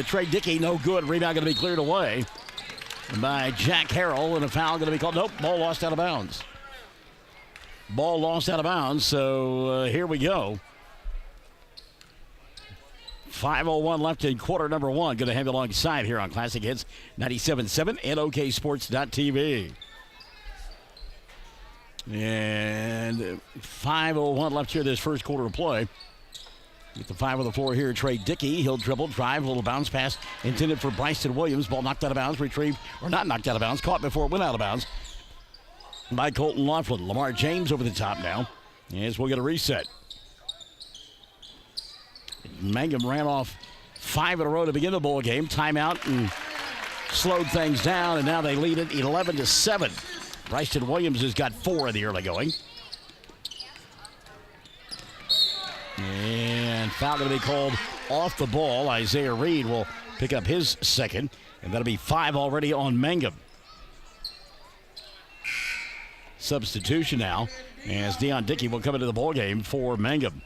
to Trey Dickey. No good. Rebound going to be cleared away by Jack Harrell, and a foul going to be called. Nope, ball lost out of bounds. Ball lost out of bounds, so here we go. 5:01 left in quarter number one. Going to have you alongside here on Classic Hits 97.7 and OKSports.tv. And 5:01 left here this first quarter of play. Get the 5 on the floor here, Trey Dickey. He'll dribble, drive, a little bounce pass intended for Bryson Williams. Ball knocked out of bounds, retrieved, or not knocked out of bounds, caught before it went out of bounds by Colton Laughlin. Lamar James over the top now, as we'll get a reset. Mangum ran off 5 in a row to begin the ball game. Timeout and slowed things down, and now they lead it 11-7. Bryson Williams has got 4 in the early going. And foul going to be called off the ball. Isaiah Reed will pick up his second, and that'll be 5 already on Mangum. Substitution now, as Deion Dickey will come into the ball game for Mangum.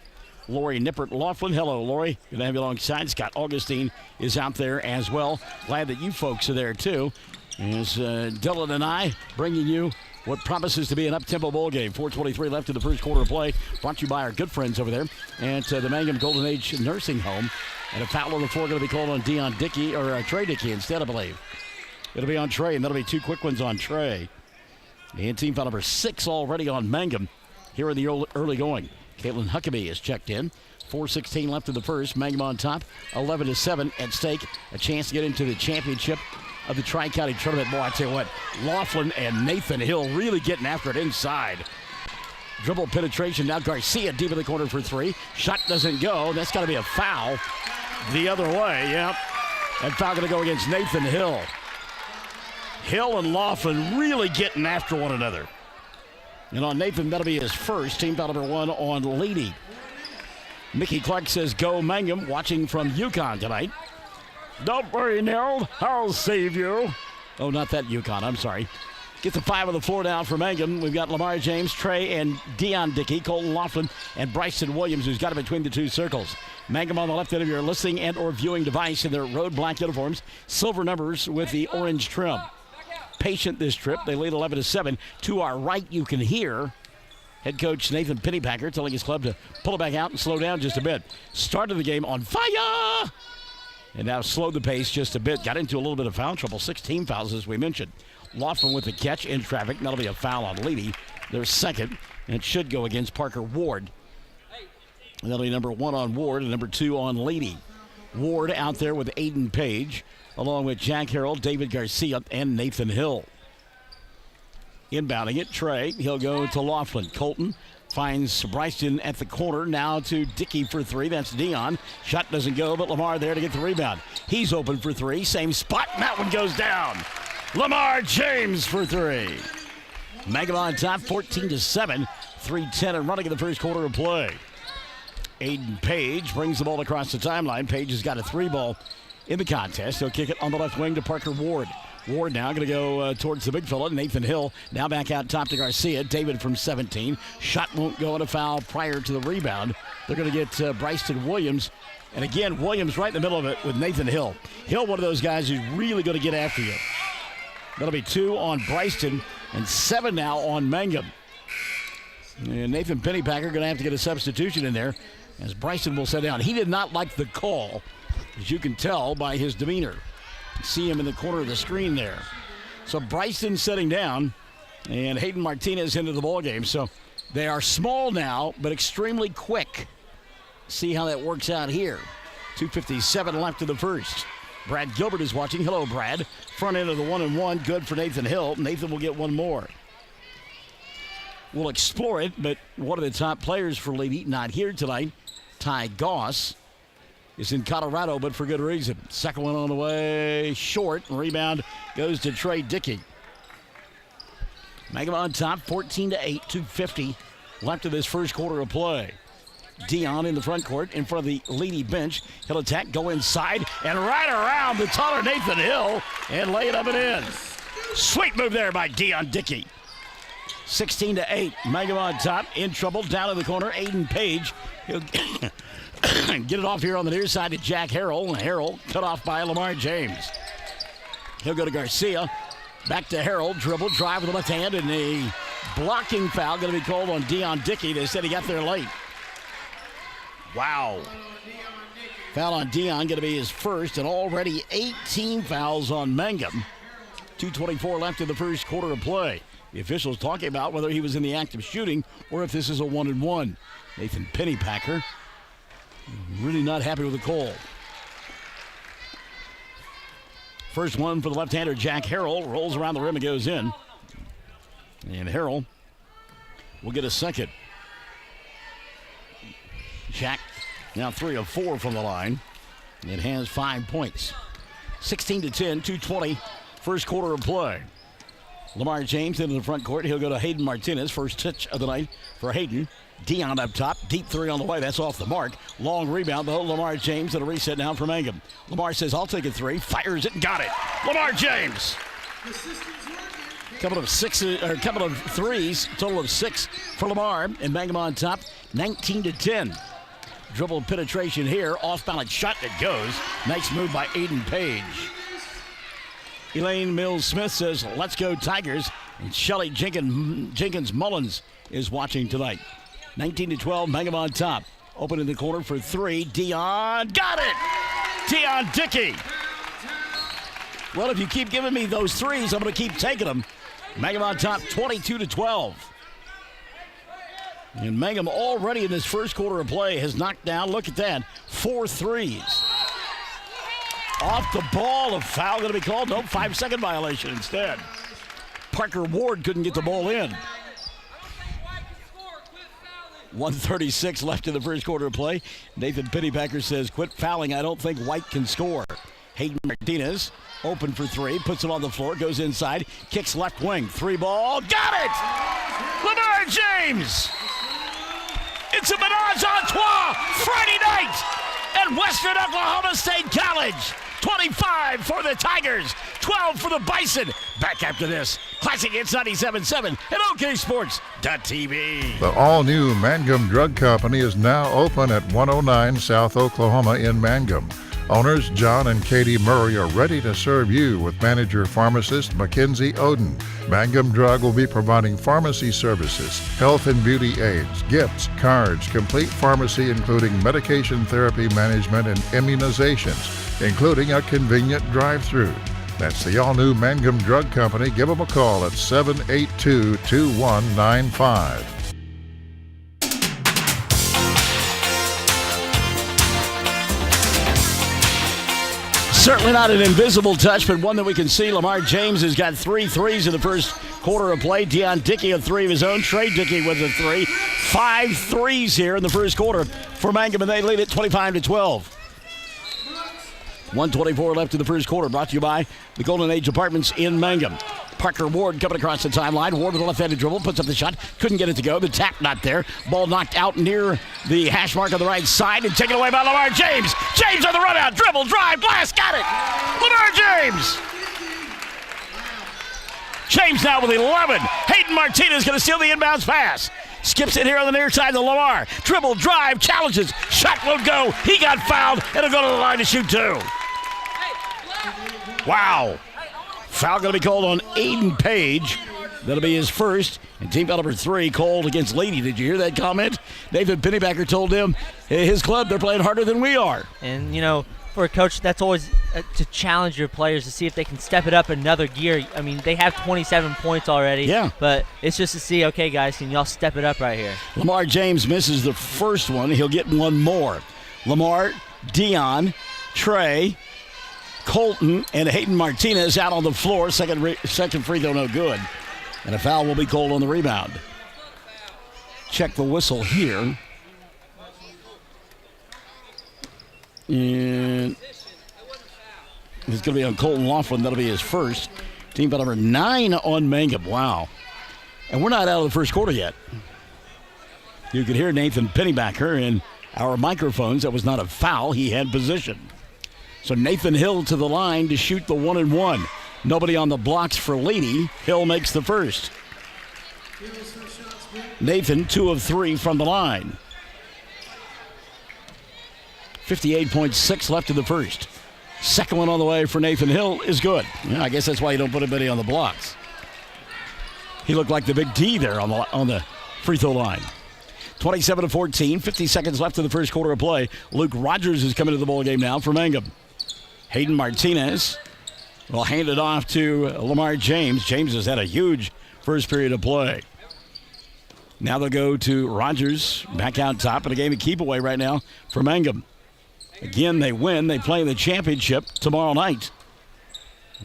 Lori Nippert Laughlin. Hello, Lori. Good to have you alongside. Scott Augustine is out there as well. Glad that you folks are there, too. As Dylan and I bringing you what promises to be an up-tempo ball game. 4:23 left in the first quarter of play. Brought to you by our good friends over there at the Mangum Golden Age Nursing Home. And a foul on the floor going to be called on Deion Dickey, or Trey Dickey instead, I believe. It'll be on Trey, and that'll be 2 quick ones on Trey. And team foul number 6 already on Mangum here in the early going. Caitlin Huckabee is checked in. 4:16 left in the first. Mangum on top, 11-7 at stake. A chance to get into the championship of the Tri-County Tournament. Boy, I tell you what, Laughlin and Nathan Hill really getting after it inside. Dribble penetration, now Garcia deep in the corner for 3. Shot doesn't go. That's got to be a foul the other way, yep. And foul going to go against Nathan Hill. Hill and Laughlin really getting after one another. And on Nathan, that'll be his first. Team foul number 1 on Leedey. Mickey Clark says, go Mangum, watching from UConn tonight. Don't worry, Nell. I'll save you. Oh, not that UConn. I'm sorry. Get the 5 on the floor down for Mangum. We've got Lamar James, Trey, and Deion Dickey, Colton Laughlin, and Bryson Williams, who's got it between the 2 circles. Mangum on the left end of your listening and or viewing device in their road black uniforms. Silver numbers with the orange trim. Patient this trip. They lead 11-7. To our right, you can hear head coach Nathan Pennypacker telling his club to pull it back out and slow down just a bit. Started the game on fire! And now slowed the pace just a bit. Got into a little bit of foul trouble. 16 fouls, as we mentioned. Laughlin with the catch in traffic. That'll be a foul on Leedey. Their second. And it should go against Parker Ward. And that'll be number 1 on Ward and number 2 on Leedey. Ward out there with Aiden Page, along with Jack Harrell, David Garcia, and Nathan Hill. Inbounding it, Trey. He'll go to Laughlin. Colton finds Bryson at the corner. Now to Dickey for 3. That's Deion. Shot doesn't go, but Lamar there to get the rebound. He's open for 3. Same spot, and that one goes down. Lamar James for 3. Mangum on top, 14-7. 3:10 and running in the first quarter of play. Aiden Page brings the ball across the timeline. Page has got a 3 ball in the contest. He'll kick it on the left wing to Parker Ward. Ward now going to go towards the big fella, Nathan Hill. Now back out top to Garcia. David from 17. Shot won't go, and a foul prior to the rebound. They're going to get Bryson Williams. And again, Williams right in the middle of it with Nathan Hill. Hill, one of those guys who's really going to get after you. That'll be 2 on Bryson and 7 now on Mangum. And Nathan Pennypacker going to have to get a substitution in there as Bryson will sit down. He did not like the call, as you can tell by his demeanor. See him in the corner of the screen there. So Bryson sitting down, and Hayden Martinez into the ballgame. So they are small now, but extremely quick. See how that works out here. 2:57 left in the first. Brad Gilbert is watching. Hello, Brad. Front end of the 1-and-1. Good for Nathan Hill. Nathan will get one more. We'll explore it, but one of the top players for Leedey not here tonight, Ty Goss, is in Colorado, but for good reason. Second one on the way, short. Rebound goes to Trey Dickey. Mangum on top, 14-8, 2:50 left of this first quarter of play. Deion in the front court, in front of the Leedey bench. He'll attack, go inside, and right around the taller Nathan Hill, and lay it up and in. Sweet move there by Deion Dickey. 16-8, Mangum on top, in trouble, down in the corner, Aiden Page. He'll Get it off here on the near side to Jack Harrell. Harrell cut off by Lamar James. He'll go to Garcia. Back to Harrell. Dribble, drive with the left hand, and a blocking foul going to be called on Deion Dickey. They said he got there late. Wow. Foul on Deion, going to be his first, and already 18 fouls on Mangum. 2:24 left in the first quarter of play. The officials talking about whether he was in the act of shooting or if this is a 1-and-1. Nathan Pennypacker really not happy with the call. First one for the left-hander, Jack Harrell. Rolls around the rim and goes in. And Harrell will get a second. Jack now 3 of 4 from the line. It has 5 points. 16-10, 2:20, first quarter of play. Lamar James into the front court. He'll go to Hayden Martinez. First touch of the night for Hayden. Deion up top. Deep three on the way. That's off the mark. Long rebound, though. Lamar James and a reset now for Mangum. Lamar says, I'll take a three. Fires it and got it. Lamar James. Couple of threes. Total of 6 for Lamar. And Mangum on top. 19-10. Dribble penetration here. Off-balance shot that goes. Nice move by Aiden Page. Elaine Mills-Smith says, let's go Tigers. And Shelly Jenkins Mullins is watching tonight. 19-12, Mangum on top. Open in the corner for 3. Deion got it! Deion Dickey. Well, if you keep giving me those threes, I'm going to keep taking them. Mangum on top, 22-12. And Mangum already in this first quarter of play has knocked down, look at that, 4 threes. Off the ball, a foul going to be called. Nope, 5-second violation instead. Parker Ward couldn't get the ball in. 1:36 left in the first quarter of play. Nathan Pennypacker says, quit fouling. I don't think White can score. Hayden Martinez, open for 3, puts it on the floor, goes inside, kicks left wing. 3 ball, got it! Lamar James! It's a menage a trois Friday night at Western Oklahoma State College. 25 for the Tigers, 12 for the Bison. Back after this. Classic Hits 97.7 and OKSports.tv. The all-new Mangum Drug Company is now open at 109 South Oklahoma in Mangum. Owners John and Katie Murray are ready to serve you with manager pharmacist Mackenzie Oden. Mangum Drug will be providing pharmacy services, health and beauty aids, gifts, cards, complete pharmacy including medication therapy management and immunizations, including a convenient drive-through. That's the all-new Mangum Drug Company. Give them a call at 782-2195. Certainly not an invisible touch, but one that we can see. Lamar James has got 3 threes in the first quarter of play. Deion Dickey a 3 of his own. Trey Dickey with a 3. 5 threes here in the first quarter for Mangum, and they lead it 25-12. 1:24 left in the first quarter. Brought to you by the Golden Age Apartments in Mangum. Parker Ward coming across the timeline. Ward with a left-handed dribble, puts up the shot. Couldn't get it to go. The tap not there. Ball knocked out near the hash mark on the right side and taken away by Lamar James. James on the run out. Dribble, drive, blast, got it. Lamar James. James now with 11. Hayden Martinez going to steal the inbounds pass. Skips it here on the near side to Lamar. Dribble, drive, challenges. Shot won't go. He got fouled and he'll go to the line to shoot 2. Wow. Foul going to be called on Aiden Page. That'll be his first. And team foul number 3 called against Leedey. Did you hear that comment? Nathan Pennypacker told him, his club, they're playing harder than we are. And, you know, for a coach, that's always to challenge your players to see if they can step it up another gear. I mean, they have 27 points already. Yeah. But it's just to see, okay, guys, can y'all step it up right here? Lamar James misses the first one. He'll get one more. Lamar, Deion, Trey, Colton, and Hayden Martinez out on the floor. Second free throw, no good. And a foul will be called on the rebound. Check the whistle here. And it's going to be on Colton Laughlin. That'll be his first. Team foul number 9 on Mangum. Wow. And we're not out of the first quarter yet. You could hear Nathan Pennypacker in our microphones. That was not a foul. He had position. So Nathan Hill to the line to shoot the 1-and-1. Nobody on the blocks for Leedey. Hill makes the first. Nathan, 2 of 3 from the line. 58.6 left in the first. Second one on the way for Nathan Hill is good. Yeah, I guess that's why you don't put anybody on the blocks. He looked like the big D there on the free throw line. 27-14, 50 seconds left in the first quarter of play. Luke Rogers is coming to the ball game now for Mangum. Hayden Martinez will hand it off to Lamar James. James has had a huge first period of play. Now they'll go to Rogers back out top in a game of keep away right now for Mangum. Again, they win. They play in the championship tomorrow night.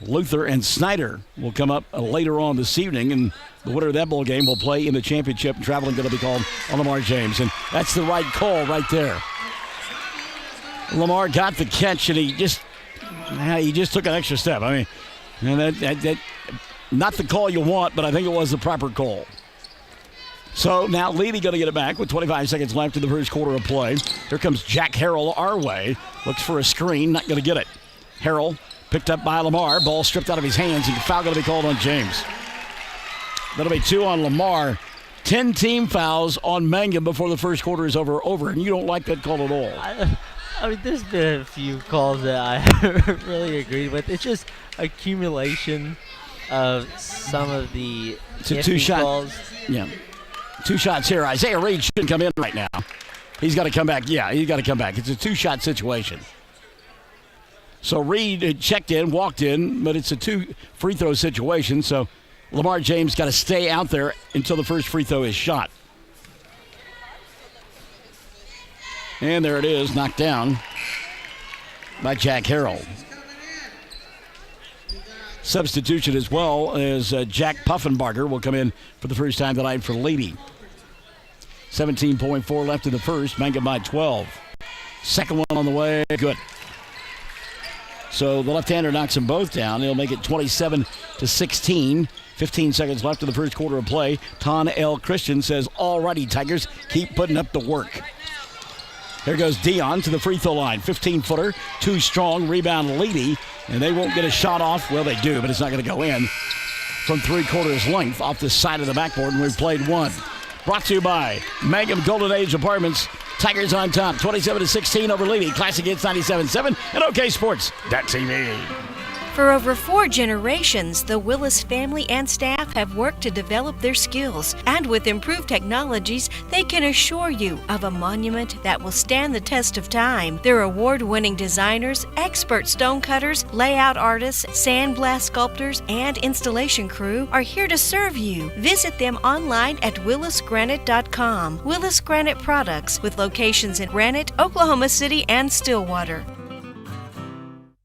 Luther and Snyder will come up later on this evening, and the winner of that ball game will play in the championship. Traveling going to be called on Lamar James, and that's the right call right there. Lamar got the catch, and he just took an extra step. I mean, and that not the call you want, but I think it was the proper call. So now Leedey going to get it back with 25 seconds left in the first quarter of play. Here comes Jack Harrell our way. Looks for a screen, not going to get it. Harrell picked up by Lamar. Ball stripped out of his hands. And foul going to be called on James. That'll be 2 on Lamar. 10 team fouls on Mangum before the first quarter is over. And you don't like that call at all. I mean, there's been a few calls that I haven't really agreed with. It's just accumulation of some of the two-shot calls. Yeah. 2 shots here. Isaiah Reed shouldn't come in right now. He's got to come back. Yeah, he's got to come back. It's a 2-shot situation. So Reed checked in, walked in, but it's a 2 free throw situation. So Lamar James got to stay out there until the first free throw is shot. And there it is, knocked down by Jack Harrell. Substitution as well as Jack Puffenbarger will come in for the first time tonight for Leedey. 17.4 left in the first. Mangum by 12. Second one on the way. Good. So the left-hander knocks them both down. He'll make it 27-16. 15 seconds left in the first quarter of play. Ton L. Christian says, all righty, Tigers, keep putting up the work. There goes Dion to the free throw line. 15-footer, too strong. Rebound Leedey, and they won't get a shot off. Well, they do, but it's not going to go in. From 3/4 length off the side of the backboard, and we've played one. Brought to you by Mangum Golden Age Apartments. Tigers on top, 27-16 over Leedey. Classic Hits 97.7 and OKSports.tv. For over 4 generations, the Willis family and staff have worked to develop their skills, and with improved technologies, they can assure you of a monument that will stand the test of time. Their award-winning designers, expert stone cutters, layout artists, sandblast sculptors, and installation crew are here to serve you. Visit them online at willisgranite.com. Willis Granite Products, with locations in Granite, Oklahoma City, and Stillwater.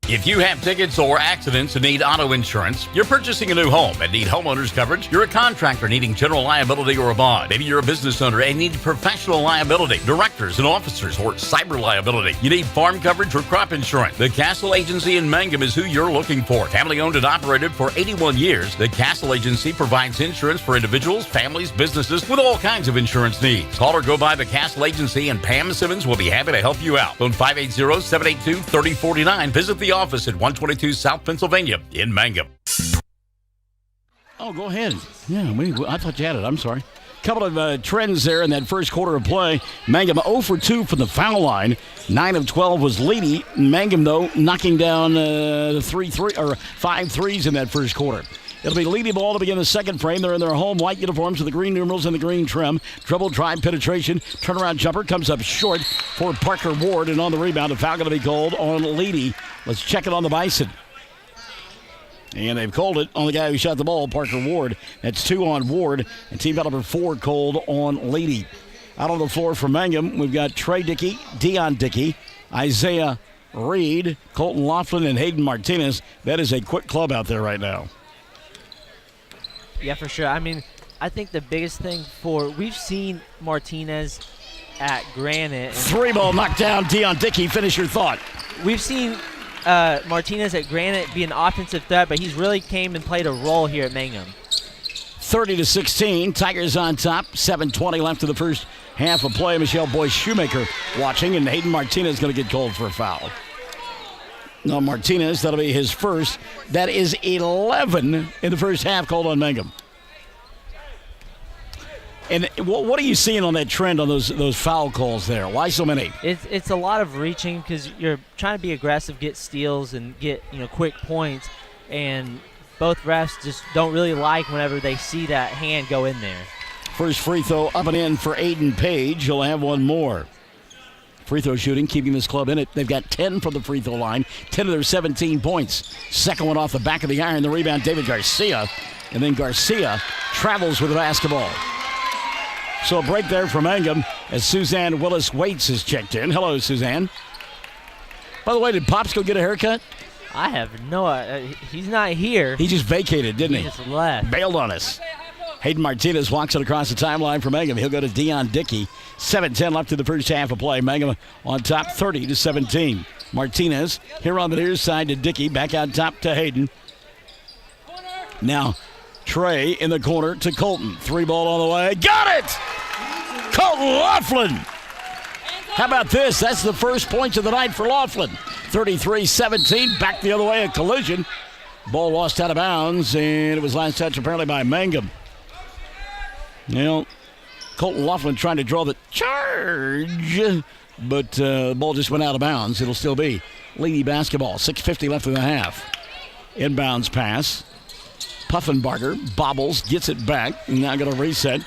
If you have tickets or accidents and need auto insurance, you're purchasing a new home and need homeowners coverage, you're a contractor needing general liability or a bond, maybe you're a business owner and need professional liability, directors and officers, or cyber liability, you need farm coverage or crop insurance, the Castle Agency in Mangum is who you're looking for. Family owned and operated for 81 years, the Castle Agency provides insurance for individuals, families, businesses with all kinds of insurance needs. Call or go by the Castle Agency and Pam Simmons will be happy to help you out. Phone 580-782-3049. Visit the office at 122 South Pennsylvania in Mangum. Oh, go ahead. Yeah, I thought you had it. I'm sorry. Couple of trends there in that first quarter of play. Mangum 0 for 2 from the foul line. 9 of 12 was Leedey. Mangum, though, knocking down 5 threes in that first quarter. It'll be Leedey ball to begin the second frame. They're in their home white uniforms with the green numerals and the green trim. Dribble, drive, penetration, turnaround jumper comes up short for Parker Ward, and on the rebound, a foul going to be called on Leedey. Let's check it on the Bison. And they've called it on the guy who shot the ball, Parker Ward. That's 2 on Ward, and team foul number 4 called on Leedey. Out on the floor for Mangum, we've got Trey Dickey, Dion Dickey, Isaiah Reed, Colton Laughlin, and Hayden Martinez. That is a quick club out there right now. Yeah, for sure. I mean, I think the biggest thing we've seen Martinez at Granite. 3 ball knocked down, Dion Dickey. Finish your thought. We've seen Martinez at Granite be an offensive threat, but he's really came and played a role here at Mangum. 30-16, Tigers on top. 7:20 left in the first half of play. Michelle Boyce Shoemaker watching, and Hayden Martinez is going to get called for a foul. No, Martinez, that'll be his first. That is 11 in the first half called on Mangum. And what are you seeing on that trend on those foul calls there? Why so many? It's a lot of reaching because you're trying to be aggressive, get steals, and get quick points, and both refs just don't really like whenever they see that hand go in there. First free throw up and in for Aiden Page. He'll have one more. Free throw shooting, keeping this club in it. They've got 10 from the free throw line, 10 of their 17 points. Second one off the back of the iron. The rebound, David Garcia. And then Garcia travels with the basketball. So a break there for Mangum as Suzanne Willis-Waits is checked in. Hello, Suzanne. By the way, did Pops go get a haircut? I have he's not here. He just vacated, didn't he? He just left. Bailed on us. Hayden Martinez walks it across the timeline for Mangum. He'll go to Dion Dickey. 7:10 left in the first half of play. Mangum on top 30-17. Martinez here on the near side to Dickey. Back out top to Hayden. Now Trey in the corner to Colton. 3-ball on the way. Got it! Colton Laughlin. How about this? That's the first points of the night for Laughlin. 33-17. Back the other way, a collision. Ball lost out of bounds, and it was last touch apparently by Mangum. Colton Laughlin trying to draw the charge, but the ball just went out of bounds. It'll still be Leedey basketball. 6:50 left in the half. Inbounds pass. Puffenbarger bobbles, gets it back. Now going to reset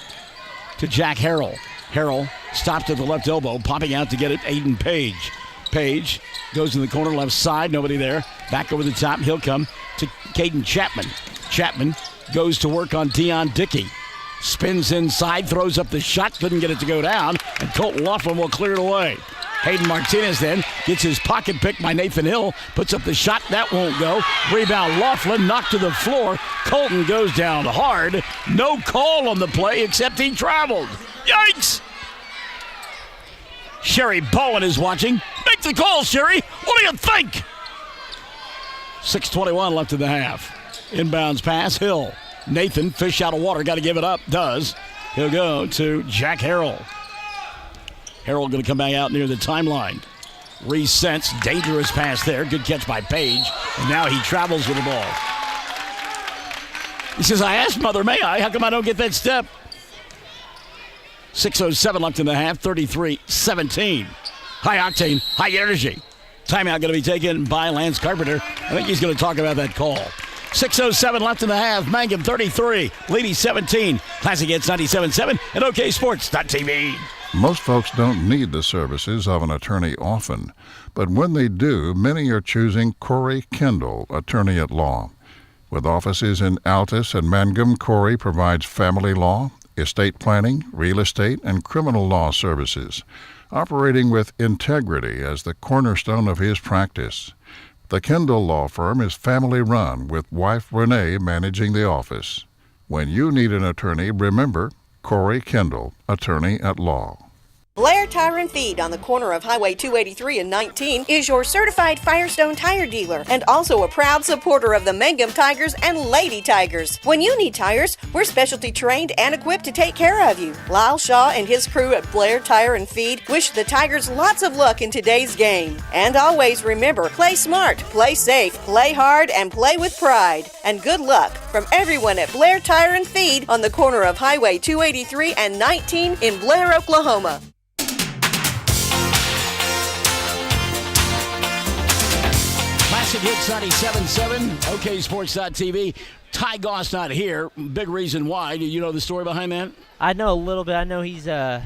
to Jack Harrell. Harrell stopped at the left elbow, popping out to get it. Aiden Page. Page goes in the corner, left side. Nobody there. Back over the top. He'll come to Caden Chapman. Chapman goes to work on Dion Dickey. Spins inside, throws up the shot, couldn't get it to go down, and Colton Laughlin will clear it away. Hayden Martinez then gets his pocket picked by Nathan Hill, puts up the shot, that won't go. Rebound Laughlin, knocked to the floor. Colton goes down hard. No call on the play except he traveled. Yikes! Sherry Bowen is watching. Make the call, Sherry. What do you think? 6:21 left in the half. Inbounds pass, Hill. Nathan, fish out of water, got to give it up. Does. He'll go to Jack Harrell. Harrell going to come back out near the timeline. Resets, dangerous pass there. Good catch by Page. And now he travels with the ball. He says, I asked Mother, may I? How come I don't get that step? 6:07 left in the half, 33-17. High octane, high energy. Timeout going to be taken by Lance Carpenter. I think he's going to talk about that call. 6:07 left in the half. Mangum 33, Leedey 17. Classic Hits 97.7 and OKSports.tv. Most folks don't need the services of an attorney often, but when they do, many are choosing Corey Kendall, attorney at law. With offices in Altus and Mangum, Corey provides family law, estate planning, real estate, and criminal law services, operating with integrity as the cornerstone of his practice. The Kendall Law Firm is family-run, with wife Renee managing the office. When you need an attorney, remember Corey Kendall, attorney at law. Blair Tire and Feed on the corner of Highway 283 and 19 is your certified Firestone tire dealer and also a proud supporter of the Mangum Tigers and Leedey Tigers. When you need tires, we're specialty trained and equipped to take care of you. Lyle Shaw and his crew at Blair Tire and Feed wish the Tigers lots of luck in today's game. And always remember, play smart, play safe, play hard, and play with pride. And good luck from everyone at Blair Tire and Feed on the corner of Highway 283 and 19 in Blair, Oklahoma. Classic Hits 97.7, OKSports.tv. Ty Goss not here. Big reason why. Do you know the story behind that? I know a little bit. I know he had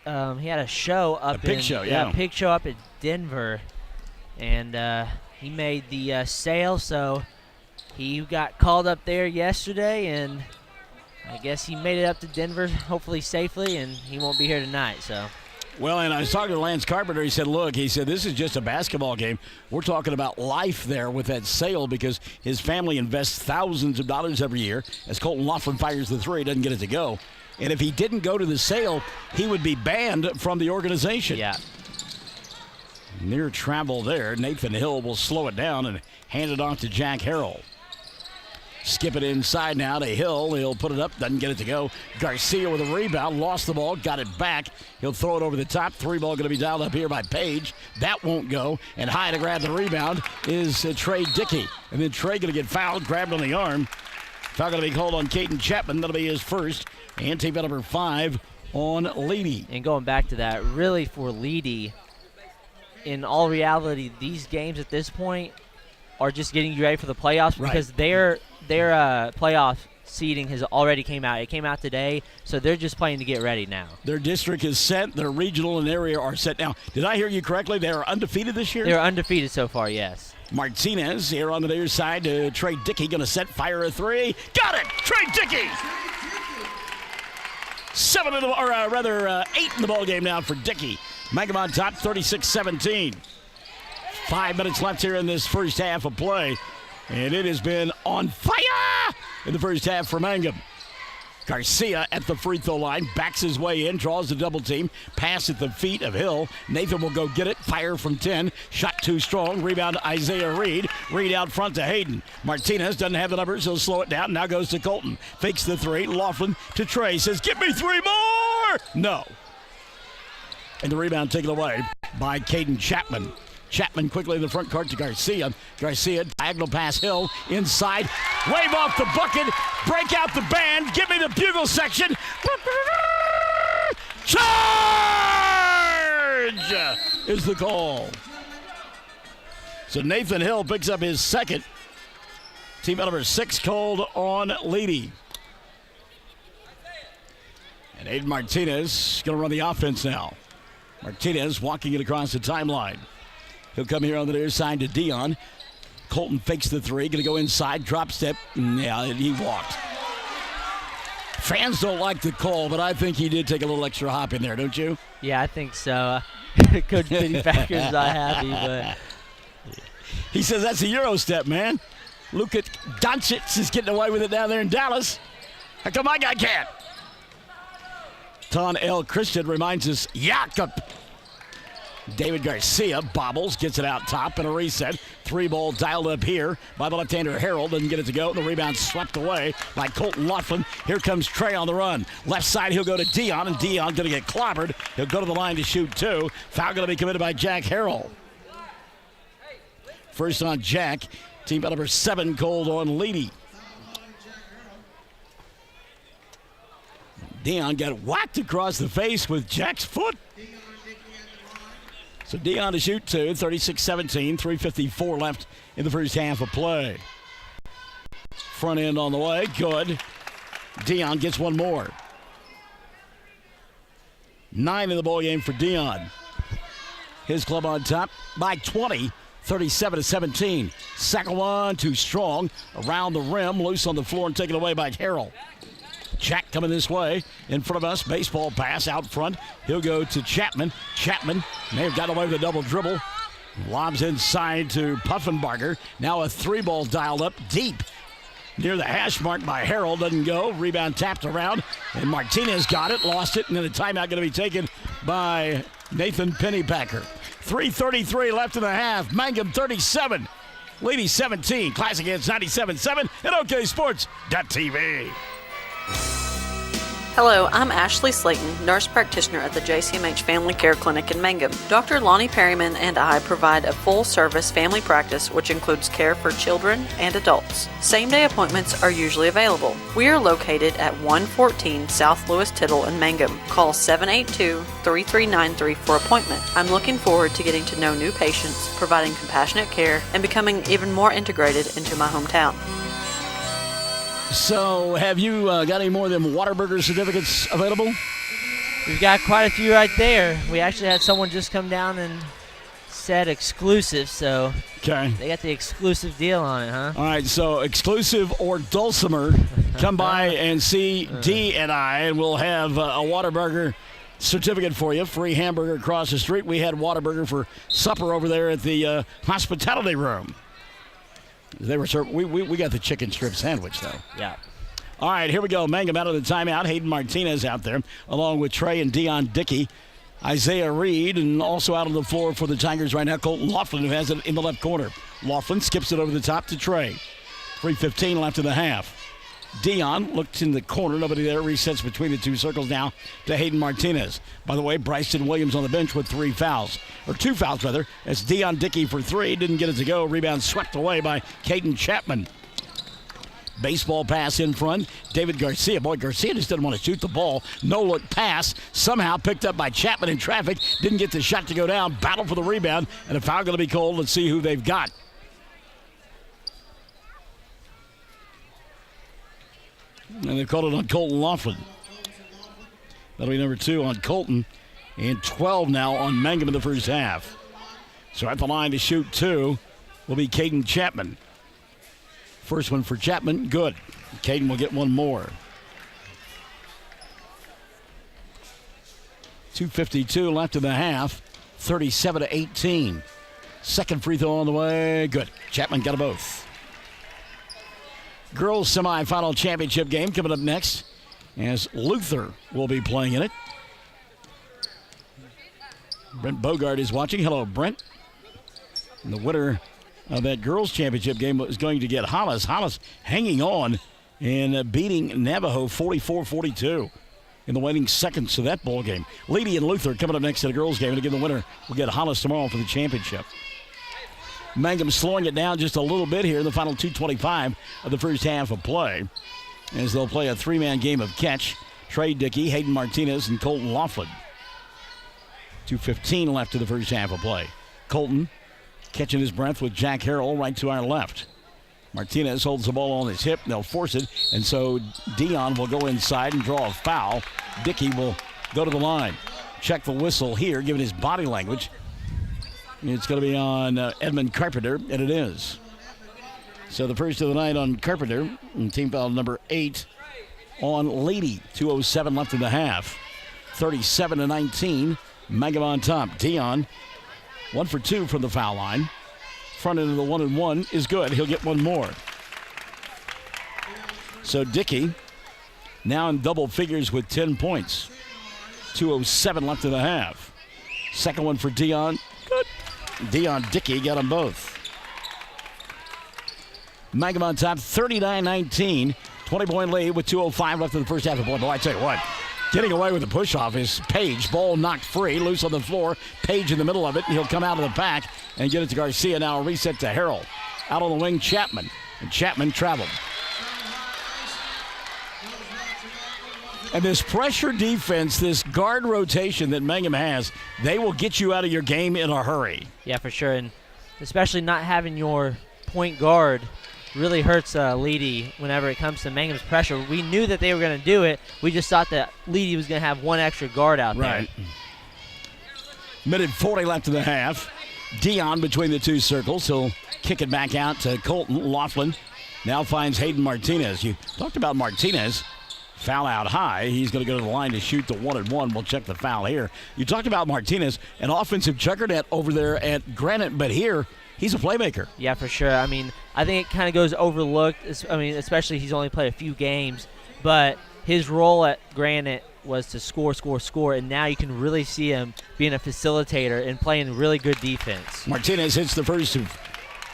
a show up pig show up in Denver, and he made the sale. So he got called up there yesterday, and I guess he made it up to Denver, hopefully safely, and he won't be here tonight. So. Well, and I was talking to Lance Carpenter. He said, look, this is just a basketball game. We're talking about life there with that sale because his family invests thousands of dollars every year. As Colton Laughlin fires the three, doesn't get it to go. And if he didn't go to the sale, he would be banned from the organization. Yeah. Near travel there. Nathan Hill will slow it down and hand it off to Jack Harrell. Skip it inside now to Hill. He'll put it up, doesn't get it to go. Garcia with a rebound, lost the ball, got it back. He'll throw it over the top. 3-ball going to be dialed up here by Page. That won't go. And high to grab the rebound is Trey Dickey. And then Trey going to get fouled, grabbed on the arm. Foul going to be called on Caden Chapman. That'll be his first. And team foul number 5 on Leedey. And going back to that, really for Leedey, in all reality, these games at this point are just getting you ready for the playoffs because their playoff seeding has already came out. It came out today, so they're just playing to get ready now. Their district is set. Their regional and area are set now. Did I hear you correctly? They are undefeated this year? They're undefeated so far, yes. Martinez here on the near side to Trey Dickey. Going to set, fire a three. Got it! Trey Dickey! 8 in the ball game now for Dickey. Mangum on top, 36-17. 5 minutes left here in this first half of play. And it has been on fire in the first half for Mangum. Garcia at the free throw line, backs his way in, draws the double team, pass at the feet of Hill. Nathan will go get it, fire from 10, shot too strong, rebound to Isaiah Reed. Reed out front to Hayden. Martinez doesn't have the numbers, he'll slow it down, now goes to Colton. Fakes the three, Laughlin to Trey, says, give me 3 more! No. And the rebound taken away by Caden Chapman. Chapman quickly in the front court to Garcia. Garcia, diagonal pass, Hill, inside. Wave off the bucket, break out the band, give me the bugle section. Charge is the call. So Nathan Hill picks up his second. Team number 6 called on Leedey. And Aiden Martinez going to run the offense now. Martinez walking it across the timeline. He'll come here on the near side to Dion. Colton fakes the three. Going to go inside. Drop step. Yeah, he walked. Fans don't like the call, but I think he did take a little extra hop in there, don't you? Yeah, I think so. Coach Benny Packers not happy, but... He says that's a Euro step, man. Luka Doncic is getting away with it down there in Dallas. How come my guy can't? Ton L. Christian reminds us, Jakob. David Garcia bobbles, gets it out top, and a reset. 3-ball dialed up here by the left-hander Harold. Doesn't get it to go. The rebound swept away by Colton Laughlin. Here comes Trey on the run. Left side, he'll go to Dion, and Dion going to get clobbered. He'll go to the line to shoot 2. Foul going to be committed by Jack Harrell. First on Jack. Team number 7 called on Leedey. Dion got whacked across the face with Jack's foot. So Dion to shoot 2, 36-17, 3:54 left in the first half of play. Front end on the way, good. Dion gets one more. 9 in the ball game for Dion. His club on top by 20, 37-17. Second one, too strong. Around the rim, loose on the floor and taken away by Harrell. Jack coming this way. In front of us, baseball pass out front. He'll go to Chapman. Chapman may have gotten away with a double dribble. Lobs inside to Puffenbarger. Now a 3-ball dialed up deep. Near the hash mark by Harold. Doesn't go. Rebound tapped around. And Martinez got it, lost it. And then a timeout going to be taken by Nathan Pennypacker. 3:33 left in the half. Mangum 37. Leedey 17. Classic Hits 97.7 and OKSports.tv. Hello, I'm Ashley Slayton, nurse practitioner at the JCMH Family Care Clinic in Mangum. Dr. Lonnie Perryman and I provide a full-service family practice which includes care for children and adults. Same-day appointments are usually available. We are located at 114 South Lewis Tittle in Mangum. Call 782-3393 for appointment. I'm looking forward to getting to know new patients, providing compassionate care, and becoming even more integrated into my hometown. So, have you got any more of them Whataburger certificates available? We've got quite a few right there. We actually had someone just come down and said exclusive, so okay, they got the exclusive deal on it, huh? All right, so exclusive or Dulcimer, come by and see D and I, and we'll have a Whataburger certificate for you. Free hamburger across the street. We had Whataburger for supper over there at the hospitality room. They were served. We got the chicken strip sandwich, though. Yeah. All right, here we go. Mangum out of the timeout. Hayden Martinez out there, along with Trey and Dion Dickey. Isaiah Reed, and also out on the floor for the Tigers right now, Colton Laughlin, who has it in the left corner. Laughlin skips it over the top to Trey. 3:15 left in the half. Dion looked in the corner. Nobody there. Resets between the two circles now to Hayden Martinez. By the way, Bryson Williams on the bench with 2 fouls, rather. As Dion Dickey for 3. Didn't get it to go. Rebound swept away by Caden Chapman. Baseball pass in front. David Garcia. Boy, Garcia just didn't want to shoot the ball. No-look pass. Somehow picked up by Chapman in traffic. Didn't get the shot to go down. Battle for the rebound. And a foul going to be called. Let's see who they've got. And they called it on Colton Laughlin. That'll be number 2 on Colton. And 12 now on Mangum in the first half. So at the line to shoot 2 will be Caden Chapman. First one for Chapman, good. Caden will get one more. 2:52 left in the half. 37-18. Second free throw on the way, good. Chapman got them both. Girls semifinal championship game coming up next as Luther will be playing in it. Brent Bogart is watching. Hello, Brent. And the winner of that girls championship game is going to get Hollis. Hollis hanging on and beating Navajo 44-42 in the waning seconds of that ball game. Leedey and Luther coming up next to the girls game. And again, the winner will get Hollis tomorrow for the championship. Mangum slowing it down just a little bit here in the final 2:25 of the first half of play as they'll play a 3-man game of catch. Trey Dickey, Hayden Martinez, and Colton Laughlin. 2:15 left to the first half of play. Colton catching his breath with Jack Harrell right to our left. Martinez holds the ball on his hip. They'll force it, and so Dion will go inside and draw a foul. Dickey will go to the line. Check the whistle here, given his body language. It's going to be on Edmund Carpenter, and it is. So the first of the night on Carpenter, and team foul number 8 on Leedey. 2:07 left in the half. 37-19. Mangum on top. Dion, 1 for 2 from the foul line. Front end of the 1-and-1 is good. He'll get one more. So Dickey now in double figures with 10 points. 2:07 left in the half. Second one for Dion. Good. Dion Dickey got them both. Mangum on top, 39-19. 20-point lead with 2:05 left in the first half of play. Boy, I tell you what. Getting away with the push-off is Page. Ball knocked free, loose on the floor. Page in the middle of it, and he'll come out of the pack and get it to Garcia. Now a reset to Harrell. Out on the wing, Chapman. And Chapman traveled. And this pressure defense, this guard rotation that Mangum has, they will get you out of your game in a hurry. Yeah, for sure. And especially not having your point guard really hurts Leedey whenever it comes to Mangum's pressure. We knew that they were going to do it. We just thought that Leedey was going to have one extra guard out there. Right. Minute 40 left in the half. Dion between the two circles. He'll kick it back out to Colton. Laughlin now finds Hayden Martinez. You talked about Martinez. Foul out high. He's going to go to the line to shoot the 1-and-1. We'll check the foul here. You talked about Martinez, an offensive juggernaut over there at Granite, but here he's a playmaker. Yeah, for sure. I mean, I think it kind of goes overlooked. I mean, especially he's only played a few games, but his role at Granite was to score, and now you can really see him being a facilitator and playing really good defense. Martinez hits the first of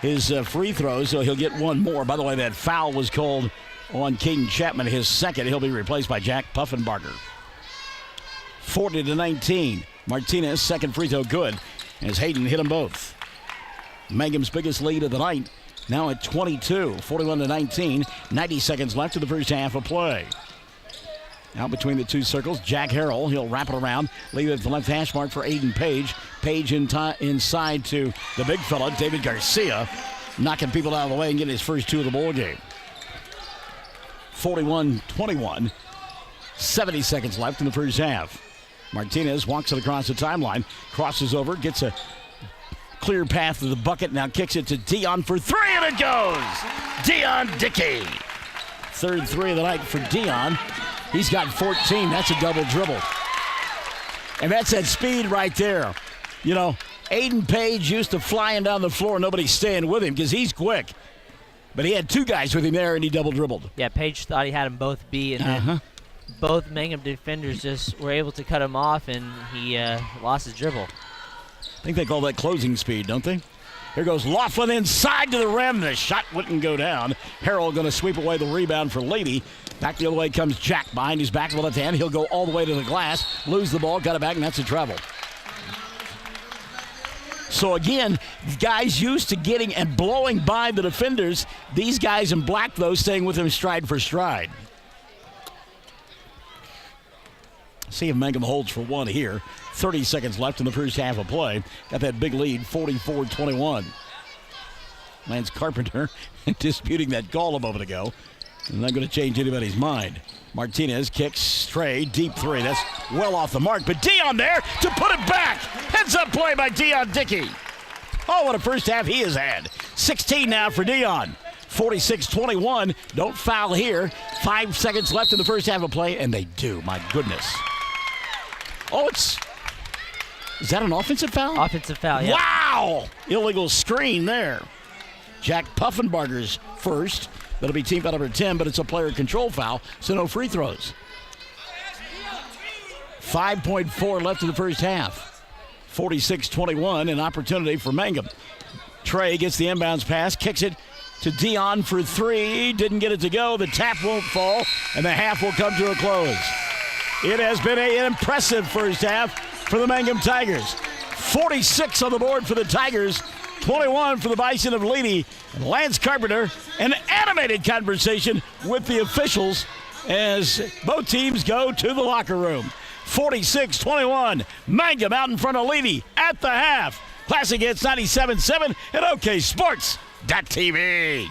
his free throws, so he'll get one more. By the way, that foul was called on Caden Chapman, his second. He'll be replaced by Jack Puffenbarger. 40-19. Martinez, second free throw good, as Hayden hit them both. Mangum's biggest lead of the night, now at 22, 41-19. 90 seconds left in the first half of play. Out between the two circles, Jack Harrell. He'll wrap it around, leave it at the left hash mark for Aiden Page. Page inside to the big fella, David Garcia, knocking people out of the way and getting his first 2 of the ball game. 41-21. 70 seconds left in the first half. Martinez walks it across the timeline, crosses over, gets a clear path to the bucket, now kicks it to Dion for 3, and it goes! Dion Dickey. Third 3 of the night for Dion. He's got 14. That's a double dribble. And that's that speed right there. You know, Aiden Page used to flying down the floor, nobody's staying with him because he's quick. But he had 2 guys with him there, and he double dribbled. Yeah, Page thought he had them both beat, and then both Mangum defenders just were able to cut him off, and he lost his dribble. I think they call that closing speed, don't they? Here goes Laughlin inside to the rim. The shot wouldn't go down. Harrell going to sweep away the rebound for Leedey. Back the other way comes Jack behind his back with the left hand. He'll go all the way to the glass, lose the ball, got it back, and that's a travel. So again, guys used to getting and blowing by the defenders. These guys in black, though, staying with him stride for stride. See if Mangum holds for one here. 30 seconds left in the first half of play. Got that big lead, 44-21. Lance Carpenter disputing that call a moment ago. Not going to change anybody's mind. Martinez kicks straight, deep three. That's well off the mark, but Dion there to put it back. Heads up play by Dion Dickey. Oh, what a first half he has had. 16 now for Dion. 46-21. Don't foul here. 5 seconds left in the first half of play, and they do. My goodness. Oh, is that an offensive foul? Offensive foul, yeah. Wow! Illegal screen there. Jack Puffenbarger's first. That'll be team foul number 10, but it's a player control foul, so no free throws. 5.4 left in the first half. 46-21, an opportunity for Mangum. Trey gets the inbounds pass, kicks it to Dion for three. Didn't get it to go. The tap won't fall, and the half will come to a close. It has been an impressive first half for the Mangum Tigers. 46 on the board for the Tigers. 21 for the Bison of Leedey. And Lance Carpenter, an animated conversation with the officials as both teams go to the locker room. 46-21, Mangum out in front of Leedey at the half. Classic Hits 97.7 and OKSports.tv.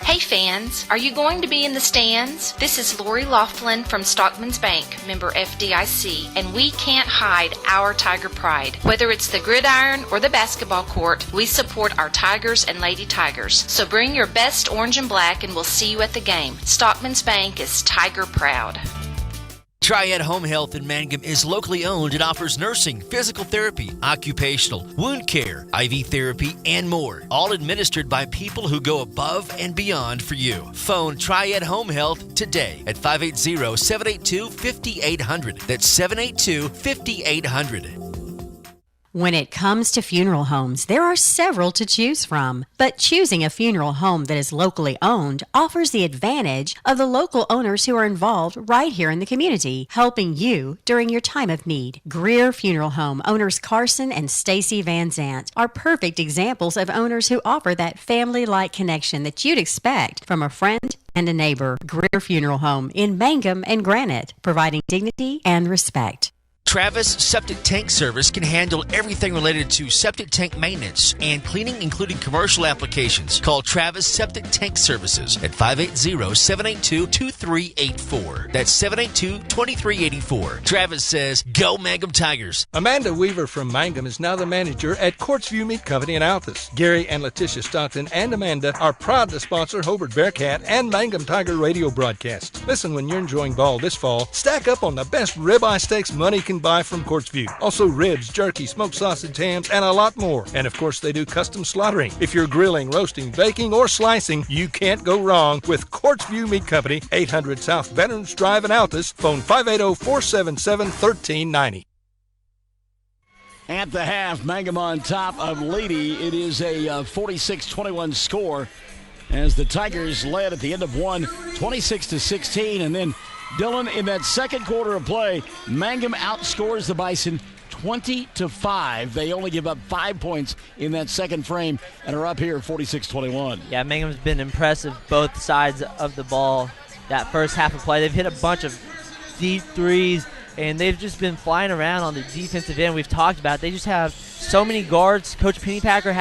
Hey fans, are you going to be in the stands? This is Lori Laughlin from Stockman's Bank, member FDIC, and we can't hide our Tiger pride. Whether it's the gridiron or the basketball court, we support our Tigers and Lady Tigers. So bring your best orange and black and we'll see you at the game. Stockman's Bank is Tiger proud. Triad Home Health in Mangum is locally owned and offers nursing, physical therapy, occupational, wound care, IV therapy, and more. All administered by people who go above and beyond for you. Phone Triad Home Health today at 580-782-5800. That's 782-5800. When it comes to funeral homes, there are several to choose from. But choosing a funeral home that is locally owned offers the advantage of the local owners who are involved right here in the community, helping you during your time of need. Greer Funeral Home owners Carson and Stacy Van Zant are perfect examples of owners who offer that family-like connection that you'd expect from a friend and a neighbor. Greer Funeral Home in Mangum and Granite, providing dignity and respect. Travis Septic Tank Service can handle everything related to septic tank maintenance and cleaning, including commercial applications. Call Travis Septic Tank Services at 580-782-2384. That's 782-2384. Travis says, go Mangum Tigers. Amanda Weaver from Mangum is now the manager at Courtsview Meat Company in Altus. Gary and Letitia Stockton and Amanda are proud to sponsor Hobart Bearcat and Mangum Tiger radio broadcasts. Listen, when you're enjoying ball this fall, stack up on the best ribeye steaks money can buy from Courtsview. Also ribs, jerky, smoked sausage, hams, and a lot more. And of course, they do custom slaughtering. If you're grilling, roasting, baking, or slicing, you can't go wrong with Courtsview Meat Company, 800 South Veterans Drive in Altus. Phone 580-477-1390. At the half, Mangum on top of Leedey. It is a 46-21 score as the Tigers led at the end of one, 26-16, and then Dylan, in that second quarter of play, Mangum outscores the Bison 20-5. They only give up 5 points in that second frame and are up here 46-21. Yeah, Mangum's been impressive both sides of the ball that first half of play. They've hit a bunch of deep threes, and they've just been flying around on the defensive end. We've talked about it. They just have so many guards. Coach Pennypacker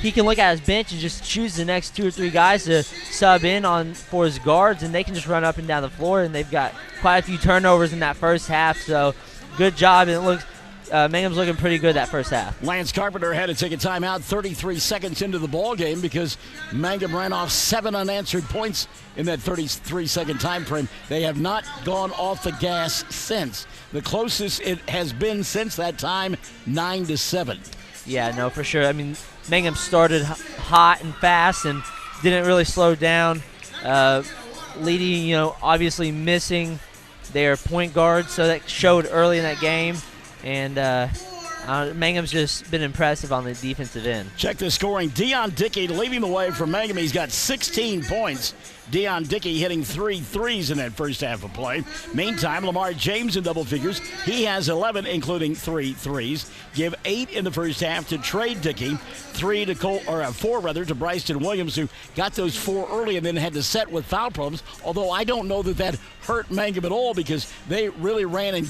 he can look at his bench and just choose the next 2 or 3 guys to sub in on for his guards, and they can just run up and down the floor, and they've got quite a few turnovers in that first half. So good job, and it looks Mangum's looking pretty good that first half. Lance Carpenter had to take a timeout 33 seconds into the ball game because Mangum ran off 7 unanswered points in that 33-second time frame. They have not gone off the gas since. The closest it has been since that time, 9-7. Yeah, no, for sure. I mean, Mangum started hot and fast and didn't really slow down. Leedey, obviously missing their point guard, so that showed early in that game. And Mangum's just been impressive on the defensive end. Check the scoring. Deion Dickey leading the way for Mangum. He's got 16 points. Deion Dickey hitting 3 threes in that first half of play. Meantime, Lamar James in double figures. He has 11, including 3 threes. Give 8 in the first half to Trey Dickey. 4 to Bryson Williams, who got those 4 early and then had to set with foul problems. Although I don't know that hurt Mangum at all, because they really ran and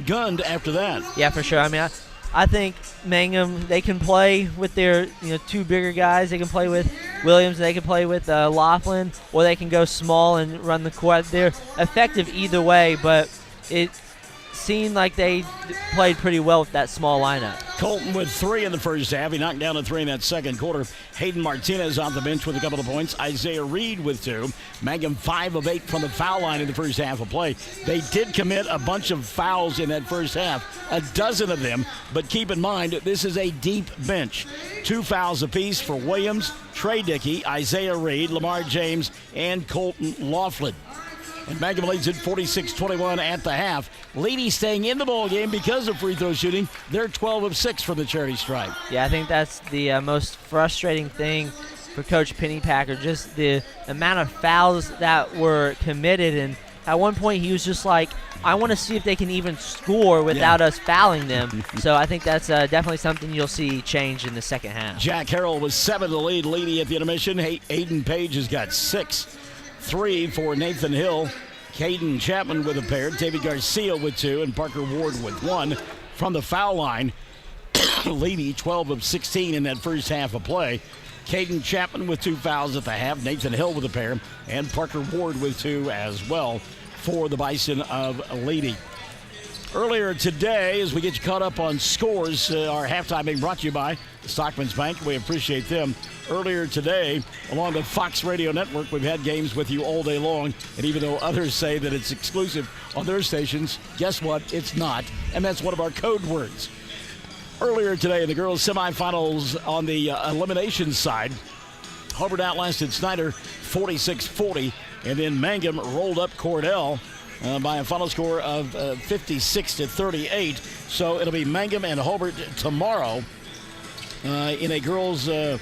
gunned after that. Yeah, for sure. I mean, I think Mangum, they can play with their 2 bigger guys. They can play with Williams, and they can play with Laughlin, or they can go small and run the court. They're effective either way, but it seemed like they played pretty well with that small lineup. Colton with 3 in the first half. He knocked down a 3 in that second quarter. Hayden Martinez on the bench with a couple of points. Isaiah Reed with 2. Mangum 5 of 8 from the foul line in the first half of play. They did commit a bunch of fouls in that first half, a dozen of them, but keep in mind, this is a deep bench. 2 fouls apiece for Williams, Trey Dickey, Isaiah Reed, Lamar James, and Colton Laughlin. And Mangum leads it 46-21 at the half. Leedey staying in the ball game because of free throw shooting. They're 12 of 6 from the charity stripe. Yeah, I think that's the most frustrating thing for Coach Pennypacker, just the amount of fouls that were committed. And at one point he was just like, I want to see if they can even score without us fouling them. So I think that's definitely something you'll see change in the second half. Jack Harrell with 7 to lead Leedey at the intermission. Aiden Page has got 6. 3 for Nathan Hill. Caden Chapman with a pair. David Garcia with 2. And Parker Ward with 1. From the foul line, Leedey 12 of 16 in that first half of play. Caden Chapman with 2 fouls at the half. Nathan Hill with a pair. And Parker Ward with 2 as well for the Bison of Leedey. Earlier today, as we get you caught up on scores, our halftime being brought to you by Stockman's Bank. We appreciate them. Earlier today, along the Fox Radio Network, we've had games with you all day long. And even though others say that it's exclusive on their stations, guess what? It's not. And that's one of our code words. Earlier today in the girls' semifinals on the elimination side, Hubbard outlasted Snyder 46-40. And then Mangum rolled up Cordell by a final score of 56-38. So it'll be Mangum and Hobart tomorrow in a girls' a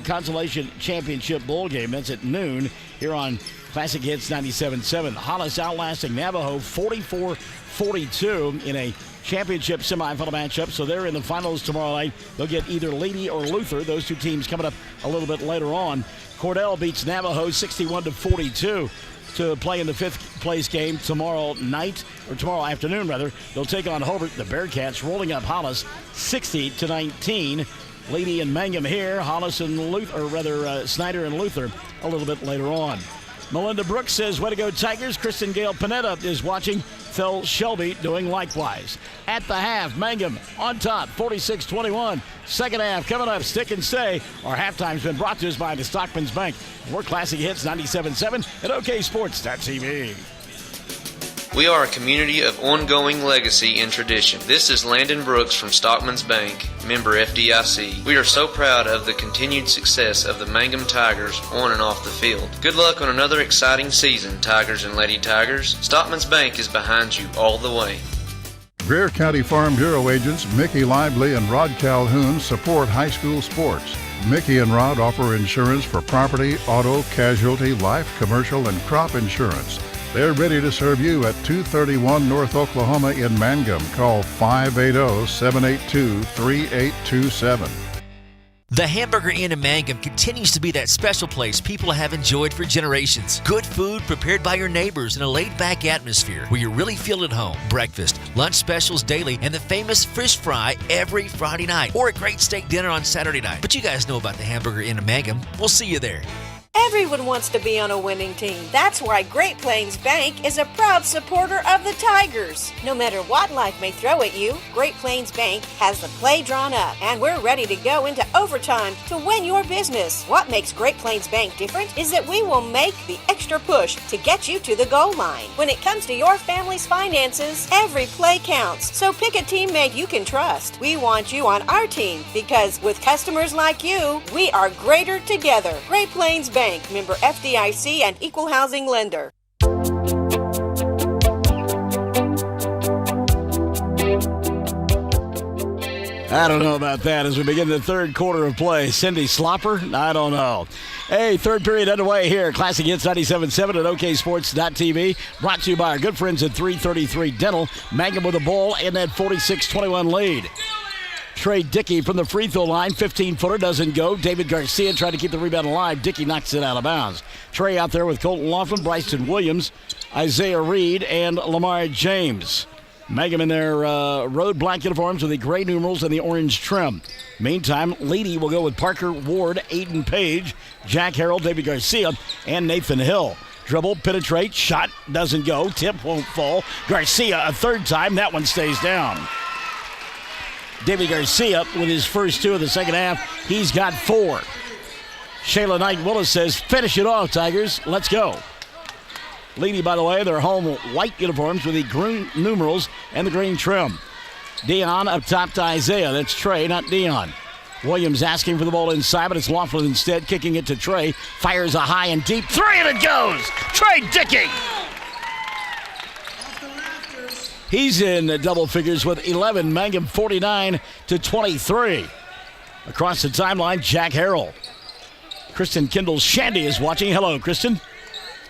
consolation championship bowl game. That's at noon here on Classic Hits 97.7. Hollis outlasting Navajo 44-42 in a championship semifinal matchup. So they're in the finals tomorrow night. They'll get either Leedey or Luther. Those 2 teams coming up a little bit later on. Cordell beats Navajo 61-42 to play in the 5th place game tomorrow afternoon. They'll take on Hobart. The Bearcats rolling up Hollis 60-19. Leedey and Mangum here. Hollis and Snyder and Luther a little bit later on. Melinda Brooks says, way to go Tigers. Kristen Gale Panetta is watching. Phil Shelby doing likewise. At the half, Mangum on top, 46-21. Second half coming up, stick and stay. Our halftime's been brought to us by the Stockman's Bank. We're Classic Hits 97.7 and OKSports.tv. We are a community of ongoing legacy and tradition. This is Landon Brooks from Stockman's Bank, member FDIC. We are so proud of the continued success of the Mangum Tigers on and off the field. Good luck on another exciting season, Tigers and Lady Tigers. Stockman's Bank is behind you all the way. Greer County Farm Bureau agents Mickey Lively and Rod Calhoun support high school sports. Mickey and Rod offer insurance for property, auto, casualty, life, commercial, and crop insurance. They're ready to serve you at 231 North Oklahoma in Mangum. Call 580-782-3827. The Hamburger Inn in Mangum continues to be that special place people have enjoyed for generations. Good food prepared by your neighbors in a laid-back atmosphere where you really feel at home. Breakfast, lunch specials daily, and the famous fish fry every Friday night, or a great steak dinner on Saturday night. But you guys know about the Hamburger Inn in Mangum. We'll see you there. Everyone wants to be on a winning team. That's why Great Plains Bank is a proud supporter of the Tigers. No matter what life may throw at you, Great Plains Bank has the play drawn up, and we're ready to go into overtime to win your business. What makes Great Plains Bank different is that we will make the extra push to get you to the goal line. When it comes to your family's finances, every play counts. So pick a teammate you can trust. We want you on our team because with customers like you, we are greater together. Great Plains Bank, member FDIC and equal housing lender. I don't know about that as we begin the third quarter of play. Cindy Slopper? I don't know. Hey, third period underway here. Classic Hits 97.7 at OKSports.tv. Brought to you by our good friends at 333 Dental. Mangum with the ball in that 46-21 lead. Trey Dickey from the free throw line. 15-footer doesn't go. David Garcia tried to keep the rebound alive. Dickey knocks it out of bounds. Trey out there with Colton Laughlin, Bryson Williams, Isaiah Reed, and Lamar James. Mangum in their road black uniforms with the gray numerals and the orange trim. Meantime, Leedey will go with Parker Ward, Aiden Page, Jack Harrell, David Garcia, and Nathan Hill. Dribble, penetrate, shot, doesn't go. Tip won't fall. Garcia a third time. That one stays down. David Garcia with his first two of the second half. He's got 4. Shayla Knight-Willis says, finish it off, Tigers. Let's go. Leedey, by the way, their home white uniforms with the green numerals and the green trim. Dion up top to Isaiah. That's Trey, not Dion. Williams asking for the ball inside, but it's Laughlin instead, kicking it to Trey. Fires a high and deep 3, and it goes! Trey Dickey! He's in double figures with 11. Mangum 49-23. Across the timeline, Jack Harrell. Kristen Kendall Shandy is watching. Hello, Kristen.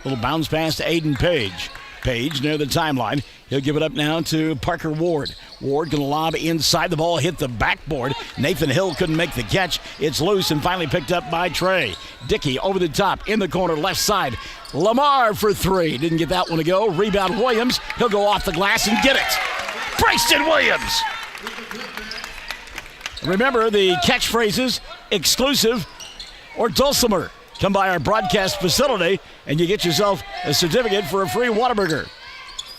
Little bounce pass to Aiden Page. Page near the timeline. He'll give it up now to Parker Ward. Ward going to lob inside. The ball hit the backboard. Nathan Hill couldn't make the catch. It's loose and finally picked up by Trey. Dickey over the top in the corner left side. Lamar for 3. Didn't get that one to go. Rebound Williams. He'll go off the glass and get it. Bryson Williams. Remember the catchphrases, exclusive or dulcimer. Come by our broadcast facility and you get yourself a certificate for a free Whataburger.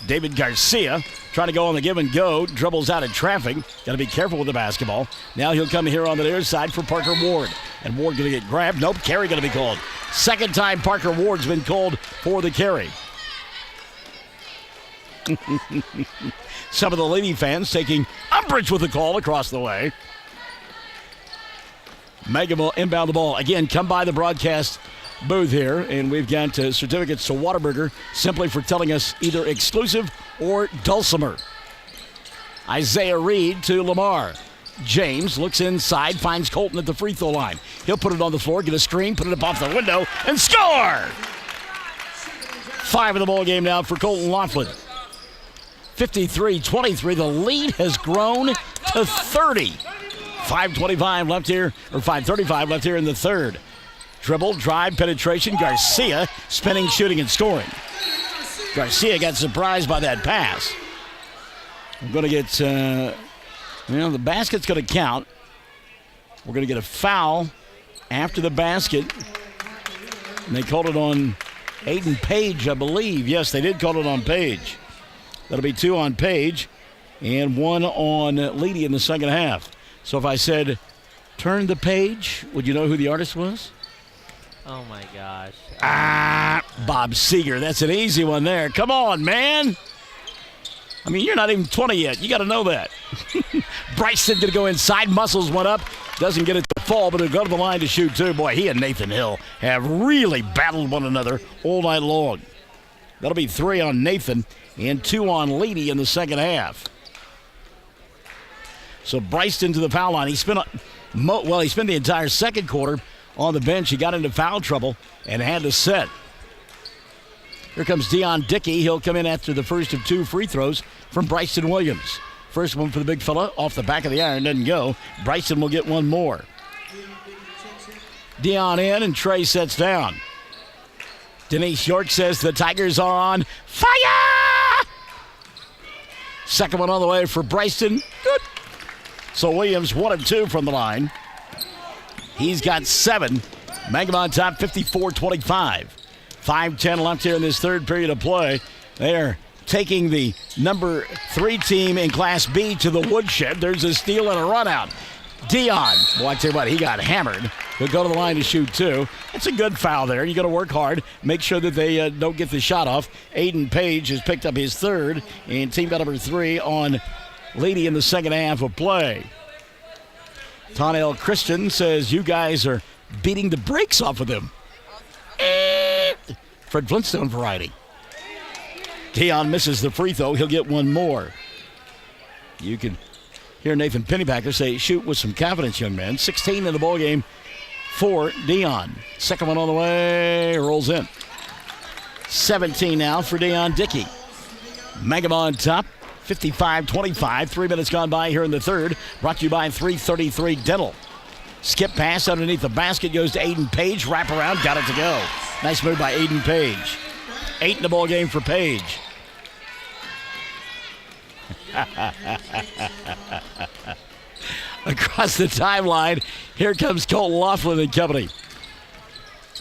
David Garcia trying to go on the give and go. Dribbles out of traffic. Got to be careful with the basketball. Now he'll come here on the near side for Parker Ward. And Ward going to get grabbed. Nope, carry going to be called. Second time Parker Ward's been called for the carry. Some of the Leedey fans taking umbrage with the call across the way. Mangum will inbound the ball. Again, come by the broadcast booth here, and we've got certificates to Whataburger simply for telling us either exclusive or dulcimer. Isaiah Reed to Lamar. James looks inside, finds Colton at the free throw line. He'll put it on the floor, get a screen, put it up off the window, and score! 5 in the ball game now for Colton Laughlin. 53-23. The lead has grown to 30. 5:25 left here, or 5:35 left here in the third. Dribble, drive, penetration. Garcia spinning, shooting, and scoring. Garcia got surprised by that pass. We're going to get, the basket's going to count. We're going to get a foul after the basket. And they called it on Aiden Page, I believe. Yes, they did call it on Page. That'll be 2 on Page and 1 on Leedey in the second half. So if I said, turn the page, would you know who the artist was? Oh, my gosh. Bob Seger. That's an easy one there. Come on, man. I mean, you're not even 20 yet. You got to know that. Bryson going to go inside. Muscles went up. Doesn't get it to fall, but he'll go to the line to shoot, too. Boy, he and Nathan Hill have really battled one another all night long. That'll be 3 on Nathan and 2 on Leedey in the second half. So Bryson to the foul line. He spent the entire second quarter on the bench. He got into foul trouble and had to set. Here comes Dion Dickey. He'll come in after the first of 2 free throws from Bryson Williams. First one for the big fella off the back of the iron. Doesn't go. Bryson will get one more. Dion in and Trey sets down. Denise York says the Tigers are on fire! Second one on the way for Bryson. Good. So Williams 1 of 2 from the line. He's got 7. Mangum on top, 54-25. 5:10 left here in this third period of play. They're taking the number 3 team in Class B to the woodshed. There's a steal and a run out. Dion, well, I tell you what, he got hammered. He'll go to the line to shoot 2. It's a good foul there. You got to work hard. Make sure that they don't get the shot off. Aiden Page has picked up his 3rd, and team got number 3 on Leedey in the second half of play. Tonnell Christian says you guys are beating the brakes off of them. Fred Flintstone variety. Dion misses the free throw. He'll get one more. You can Hear Nathan Pennypacker say, shoot with some confidence, young man. 16 in the ball game for Dion. Second one on the way, rolls in. 17 now for Dion Dickey. Mangum on top, 55-25. 3 minutes gone by here in the third. Brought to you by 333 Dental. Skip pass underneath the basket goes to Aiden Page. Wrap around, got it to go. Nice move by Aiden Page. 8 in the ball game for Page. Across the timeline, here comes Colton Laughlin and company.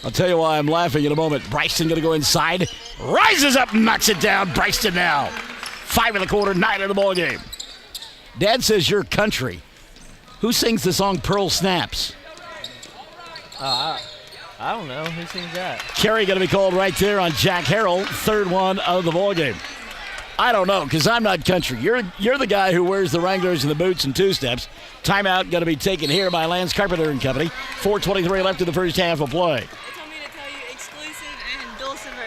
I'll tell you why I'm laughing in a moment. Bryson going to go inside. Rises up and knocks it down. Bryson now. 5 in the quarter, 9 in the ball game. Dad says your country. Who sings the song Pearl Snaps? I don't know. Who sings that? Carey going to be called right there on Jack Harrell. Third one of the ball game. I don't know, because I'm not country. You're the guy who wears the Wranglers and the boots and two-steps. Timeout going to be taken here by Lance Carpenter and company. 4:23 left in the first half of play. They told me to tell you exclusive and dulcimer.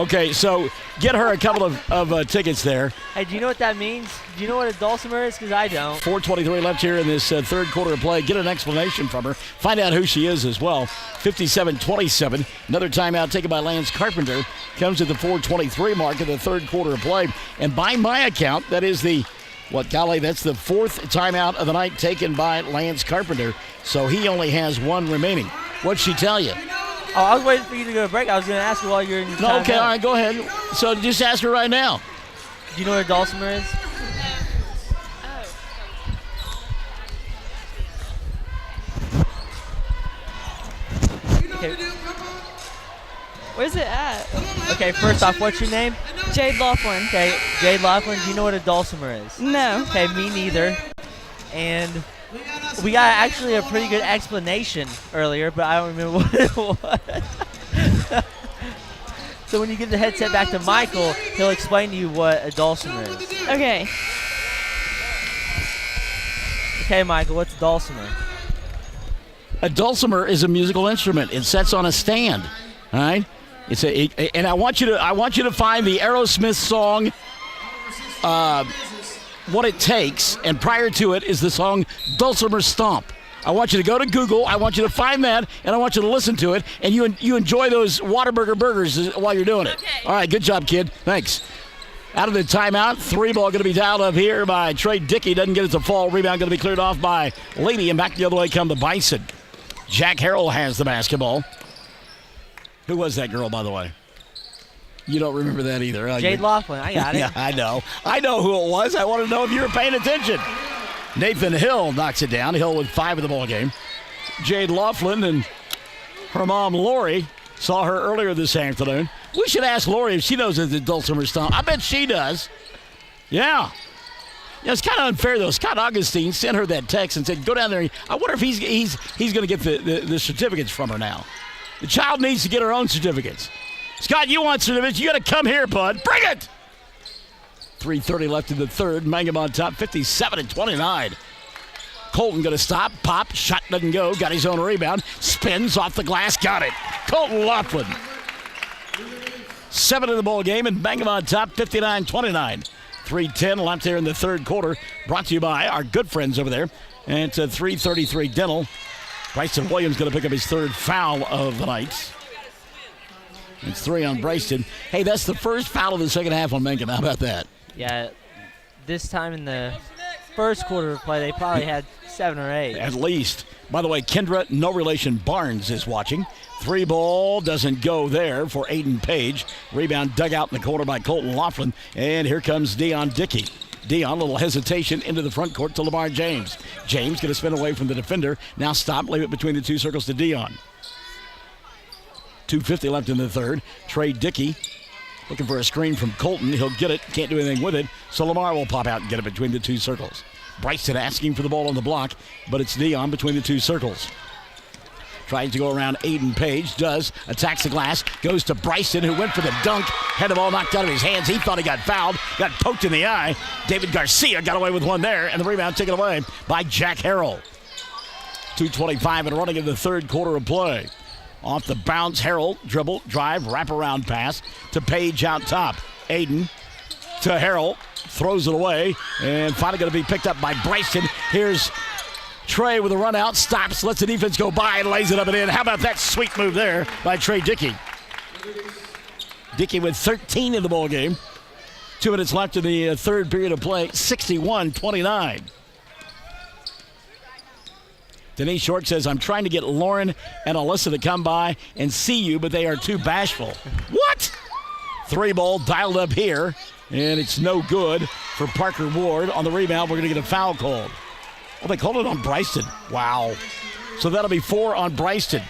Okay, so get her a couple of tickets there. Hey, do you know what that means? Do you know what a dulcimer is? Because I don't. 4:23 left here in this third quarter of play. Get an explanation from her. Find out who she is as well. 57-27. Another timeout taken by Lance Carpenter. Comes at the 4:23 mark of the third quarter of play. And by my account, that is that's the fourth timeout of the night taken by Lance Carpenter. So he only has one remaining. What'd she tell you? Oh, I was waiting for you to go to break. I was going to ask you while you're in your No, okay, timeout. all right, go ahead. So just ask her right now. Do you know what a dulcimer is? Okay. Where's it at? Okay, first off, what's your name? Jade Laughlin. Okay, Jade Laughlin, do you know what a dulcimer is? No. Okay, me neither. And we got actually a pretty good explanation earlier, but I don't remember what it was. So when you give the headset back to Michael, he'll explain to you what a dulcimer is. Okay. Okay, Michael, what's a dulcimer? A dulcimer is a musical instrument. It sits on a stand. All right? And I want you to find the Aerosmith song What It Takes, and prior to it is the song Dulcimer Stomp. I want you to go to Google, I want you to find that, and I want you to listen to it, and you enjoy those Whataburger burgers while you're doing it. Okay. All right, good job, kid. Thanks. Out of the timeout, 3 ball going to be dialed up here by Trey Dickey. Doesn't get it to fall. Rebound going to be cleared off by Leedey, and back the other way come the Bison. Jack Harrell has the basketball. Who was that girl, by the way? You don't remember that either. Jade Laughlin, I got it. Yeah, I know. I know who it was. I want to know if you were paying attention. Nathan Hill knocks it down. Hill with 5 in the ball game. Jade Laughlin and her mom, Lori, saw her earlier this afternoon. We should ask Lori if she knows the Dulcimer Stomp. I bet she does. Yeah. Yeah, it's kind of unfair, though. Scott Augustine sent her that text and said, go down there. I wonder if he's going to get the certificates from her now. The child needs to get her own certificates. Scott, you want certificates? You got to come here, bud. Bring it! 3:30 left in the third. Mangum on top, 57-29. Colton going to stop. Pop. Shot doesn't go. Got his own rebound. Spins off the glass. Got it. Colton Laughlin. 7 in the ball game, and Mangum on top, 59-29. 3:10 left here in the third quarter. Brought to you by our good friends over there at 333 Dental. Bryson Williams going to pick up his third foul of the night. It's 3 on Bryson. Hey, that's the first foul of the second half on Mangum. How about that? Yeah, this time in the first quarter of play, they probably had 7 or 8. At least. By the way, Kendra, no relation, Barnes is watching. 3 ball doesn't go there for Aiden Page. Rebound dug out in the corner by Colton Laughlin. And here comes Dion Dickey. Dion, a little hesitation into the front court to Lamar James. James going to spin away from the defender. Now stop, leave it between the two circles to Dion. 2:50 left in the third. Trey Dickey looking for a screen from Colton. He'll get it. Can't do anything with it. So Lamar will pop out and get it between the two circles. Bryson asking for the ball on the block, but it's Dion between the two circles. Tries to go around Aiden Page. Does. Attacks the glass. Goes to Bryson, who went for the dunk. Had the ball knocked out of his hands. He thought he got fouled. Got poked in the eye. David Garcia got away with one there, and the rebound taken away by Jack Harrell. 2:25 and running in the third quarter of play. Off the bounce, Harrell, dribble, drive, wraparound pass to Page out top. Aiden to Harrell. throws it away, and finally going to be picked up by Bryston. Here's Trey with a run out, stops, lets the defense go by, and lays it up and in. How about that sweet move there by Trey Dickey? Dickey with 13 in the ball game. 2 minutes left in the third period of play, 61-29. Denise Short says, I'm trying to get Lauren and Alyssa to come by and see you, but they are too bashful. What? 3 ball dialed up here, and it's no good for Parker Ward. On the rebound, we're going to get a foul called. Oh, they called it on Bryston. Wow. So that'll be 4 on Bryston.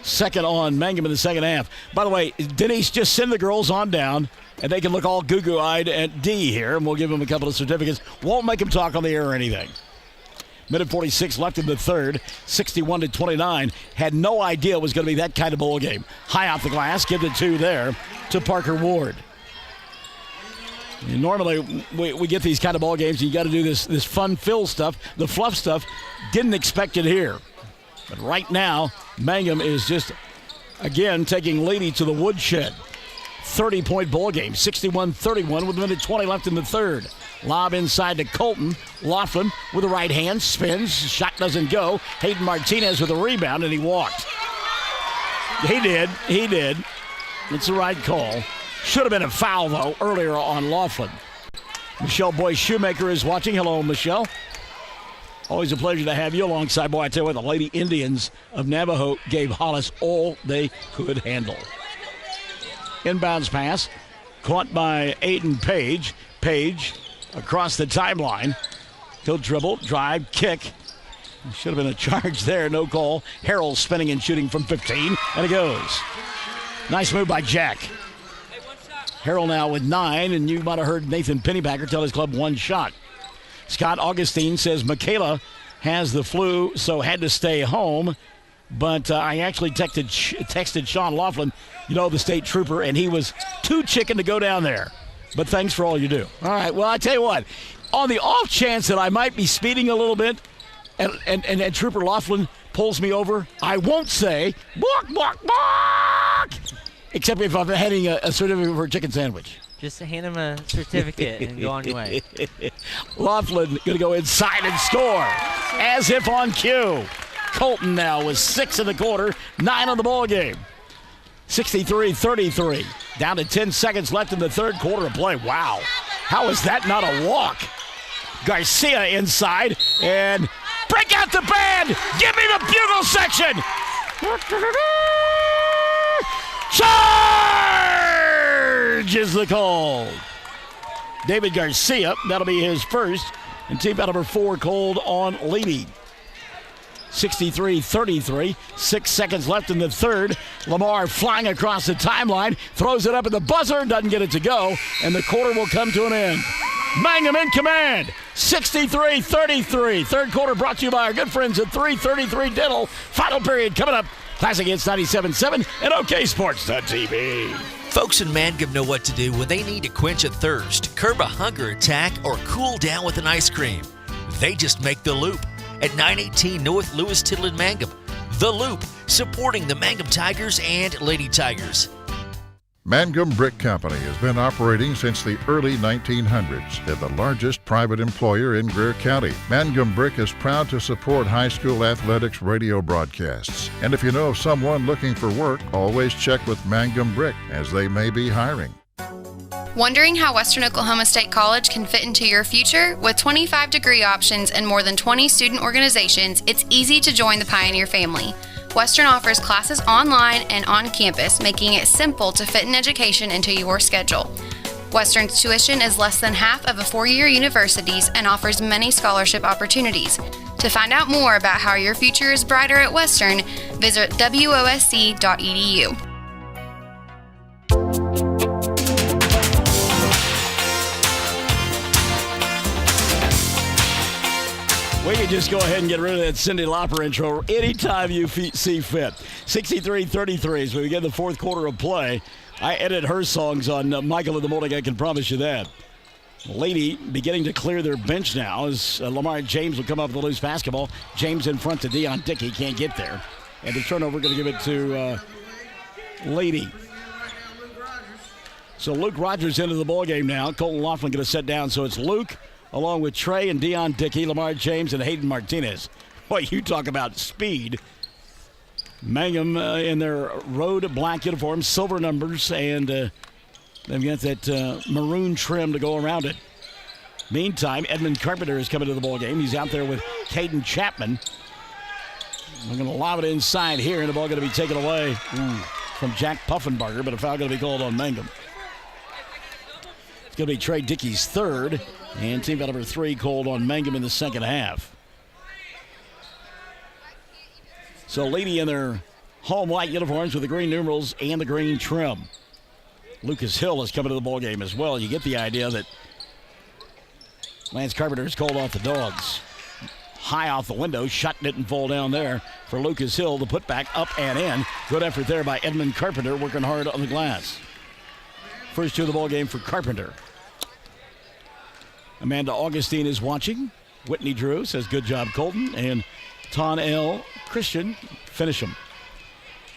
Second on Mangum in the second half. By the way, Denise, just send the girls on down, and they can look all goo-goo-eyed at D here, and we'll give them a couple of certificates. Won't make them talk on the air or anything. Minute 46 left in the third, 61-29. Had no idea it was going to be that kind of ball game. High off the glass, give the 2 there to Parker Ward. And normally, we get these kind of ball games, and you got to do this fun fill stuff, the fluff stuff. Didn't expect it here. But right now, Mangum is just, again, taking Leedey to the woodshed. 30-point ball game, 61-31 with a minute 20 left in the third. Lob inside to Colton. Laughlin with the right hand, spins, shot doesn't go. Hayden Martinez with a rebound, and he walked. He did. It's the right call. Should have been a foul, though, earlier on Laughlin. Michelle Boyce-Shoemaker is watching. Hello, Michelle. Always a pleasure to have you alongside. Boy, I tell you what, the Lady Indians of Navajo gave Hollis all they could handle. Inbounds pass, caught by Aiden Page. Page across the timeline. He'll dribble, drive, kick. Should have been a charge there, no call. Harrell spinning and shooting from 15, and it goes. Nice move by Jack. Harrell now with 9, and you might have heard Nathan Pennybacker tell his club 1 shot. Scott Augustine says Michaela has the flu, so had to stay home. But I actually texted Sean Laughlin, the state trooper, and he was too chicken to go down there. But thanks for all you do. All right, well, I tell you what, on the off chance that I might be speeding a little bit and Trooper Laughlin pulls me over, I won't say, bark, bark, bark, except if I'm heading a certificate for a chicken sandwich. Just hand him a certificate and go on your way. Laughlin going to go inside and score, as if on cue. Colton now with 6 in the quarter, 9 on the ball game. 63-33. Down to 10 seconds left in the third quarter of play. Wow. How is that not a walk? Garcia inside and break out the band. Give me the bugle section. Charge is the call. David Garcia, that'll be his first. And team foul number 4 called on Leedey. 63-33, 6 seconds left in the third. Lamar flying across the timeline, throws it up at the buzzer, doesn't get it to go, and the quarter will come to an end. Mangum in command, 63-33. Third quarter brought to you by our good friends at 333 Dental. Final period coming up. Classic Hits 97.7 and OKSports.tv. Folks in Mangum know what to do when they need to quench a thirst, curb a hunger attack, or cool down with an ice cream. They just make the Loop at 918 North Lewis Tittle in Mangum. The Loop, supporting the Mangum Tigers and Lady Tigers. Mangum Brick Company has been operating since the early 1900s. They're the largest private employer in Greer County. Mangum Brick is proud to support high school athletics radio broadcasts. And if you know of someone looking for work, always check with Mangum Brick, as they may be hiring. Wondering how Western Oklahoma State College can fit into your future? With 25 degree options and more than 20 student organizations, it's easy to join the Pioneer family. Western offers classes online and on campus, making it simple to fit an education into your schedule. Western's tuition is less than half of a four-year university's and offers many scholarship opportunities. To find out more about how your future is brighter at Western, visit wosc.edu. We can just go ahead and get rid of that Cyndi Lauper intro anytime you see fit. 63-33 as we begin the fourth quarter of play. I edit her songs on Michael in the Morning, I can promise you that. Leedey beginning to clear their bench now as Lamar James will come up with the loose basketball. James in front to Dion Dickey, can't get there. And the turnover going to give it to Leedey. So Luke Rogers into the ball game now. Colton Laughlin going to sit down. So it's Luke along with Trey and Deion Dickey, Lamar James, and Hayden Martinez. Boy, you talk about speed. Mangum in their road black uniforms, silver numbers, and they've got that maroon trim to go around it. Meantime, Edmund Carpenter is coming to the ball game. He's out there with Caden Chapman. We're going to lob it inside here, and the ball going to be taken away from Jack Puffenbarger, but a foul going to be called on Mangum. It's going to be Trey Dickey's third, and team foul number 3 called on Mangum in the second half. So Leedey in their home white uniforms with the green numerals and the green trim. Lucas Hill is coming to the ball game as well. You get the idea that Lance Carpenter is called off the Dogs. High off the window, shot didn't fall down there for Lucas Hill. The putback up and in. Good effort there by Edmund Carpenter, working hard on the glass. First two of the ball game for Carpenter. Amanda Augustine is watching. Whitney Drew says, good job, Colton. And Ton L. Christian, finish him.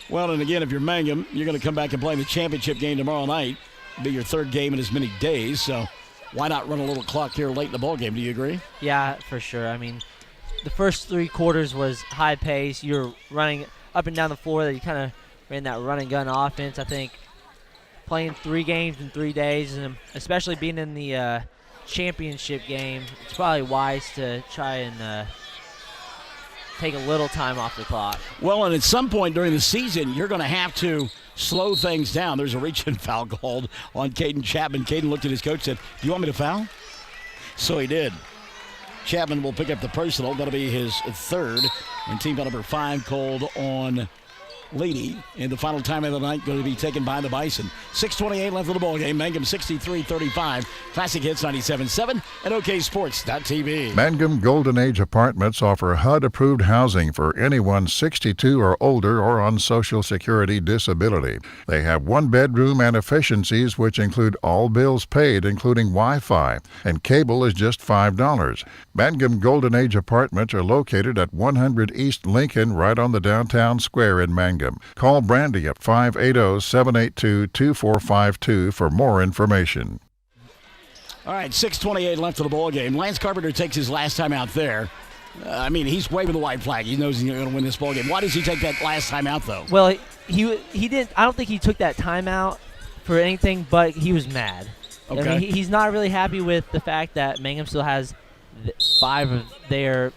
Well, and again, if you're Mangum, you're going to come back and play the championship game tomorrow night. It'll be your third game in as many days, so why not run a little clock here late in the ball game? Do you agree? Yeah, for sure. I mean, the first 3 quarters was high pace. You're running up and down the floor. You kind of ran that run and gun offense. I think playing 3 games in 3 days, and especially being in the championship game, it's probably wise to try and take a little time off the clock. Well, and at some point during the season, you're going to have to slow things down. There's a reach-in foul called on Caden Chapman. Caden looked at his coach and said, do you want me to foul? So he did. Chapman will pick up the personal. That'll be his third. And team foul number 5 called on Leedey. And the final time of the night going to be taken by the Bison. 6:28 left of the ball game. Mangum 63-35. Classic Hits 97.7 and OKSports.tv. Mangum Golden Age Apartments offer HUD-approved housing for anyone 62 or older or on Social Security disability. They have 1-bedroom and efficiencies which include all bills paid, including Wi-Fi, and cable is just $5. Mangum Golden Age Apartments are located at 100 East Lincoln, right on the downtown square in Mangum. Call Brandy at 580-782-2452 for more information. All right, 6:28 left of the ball game. Lance Carpenter takes his last time out there. I mean, he's waving the white flag. He knows he's going to win this ball game. Why does he take that last time out, though? Well, he didn't. I don't think he took that timeout for anything, but he was mad. Okay. I mean, he's not really happy with the fact that Mangum still has 5 of their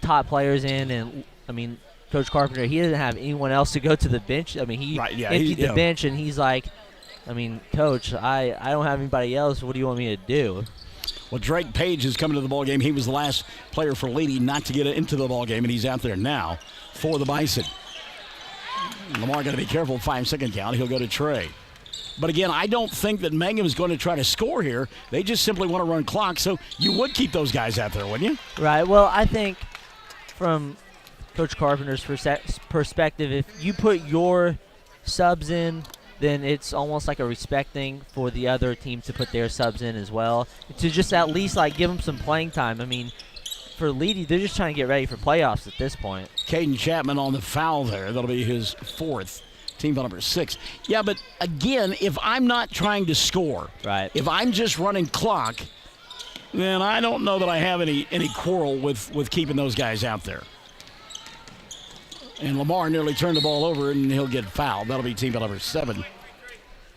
top players in, and I mean, Coach Carpenter, he doesn't have anyone else to go to the bench. I mean, he emptied the bench, and he's like, I mean, Coach, I don't have anybody else. What do you want me to do? Well, Drake Page is coming to the ball game. He was the last player for Leedey not to get into the ball game, and he's out there now for the Bison. Lamar got to be careful. 5-second count. He'll go to Trey. But again, I don't think that Mangum is going to try to score here. They just simply want to run clock, so you would keep those guys out there, wouldn't you? Right. Well, I think from Coach Carpenter's perspective, if you put your subs in, then it's almost like a respect thing for the other team to put their subs in as well, to just at least like give them some playing time. I mean, for Leedey, they're just trying to get ready for playoffs at this point. Caden Chapman on the foul there. That'll be his 4th. Team foul number 6. Yeah, but again, if I'm not trying to score, right? If I'm just running clock, then I don't know that I have any quarrel with keeping those guys out there. And Lamar nearly turned the ball over, and he'll get fouled. That'll be team foul number 7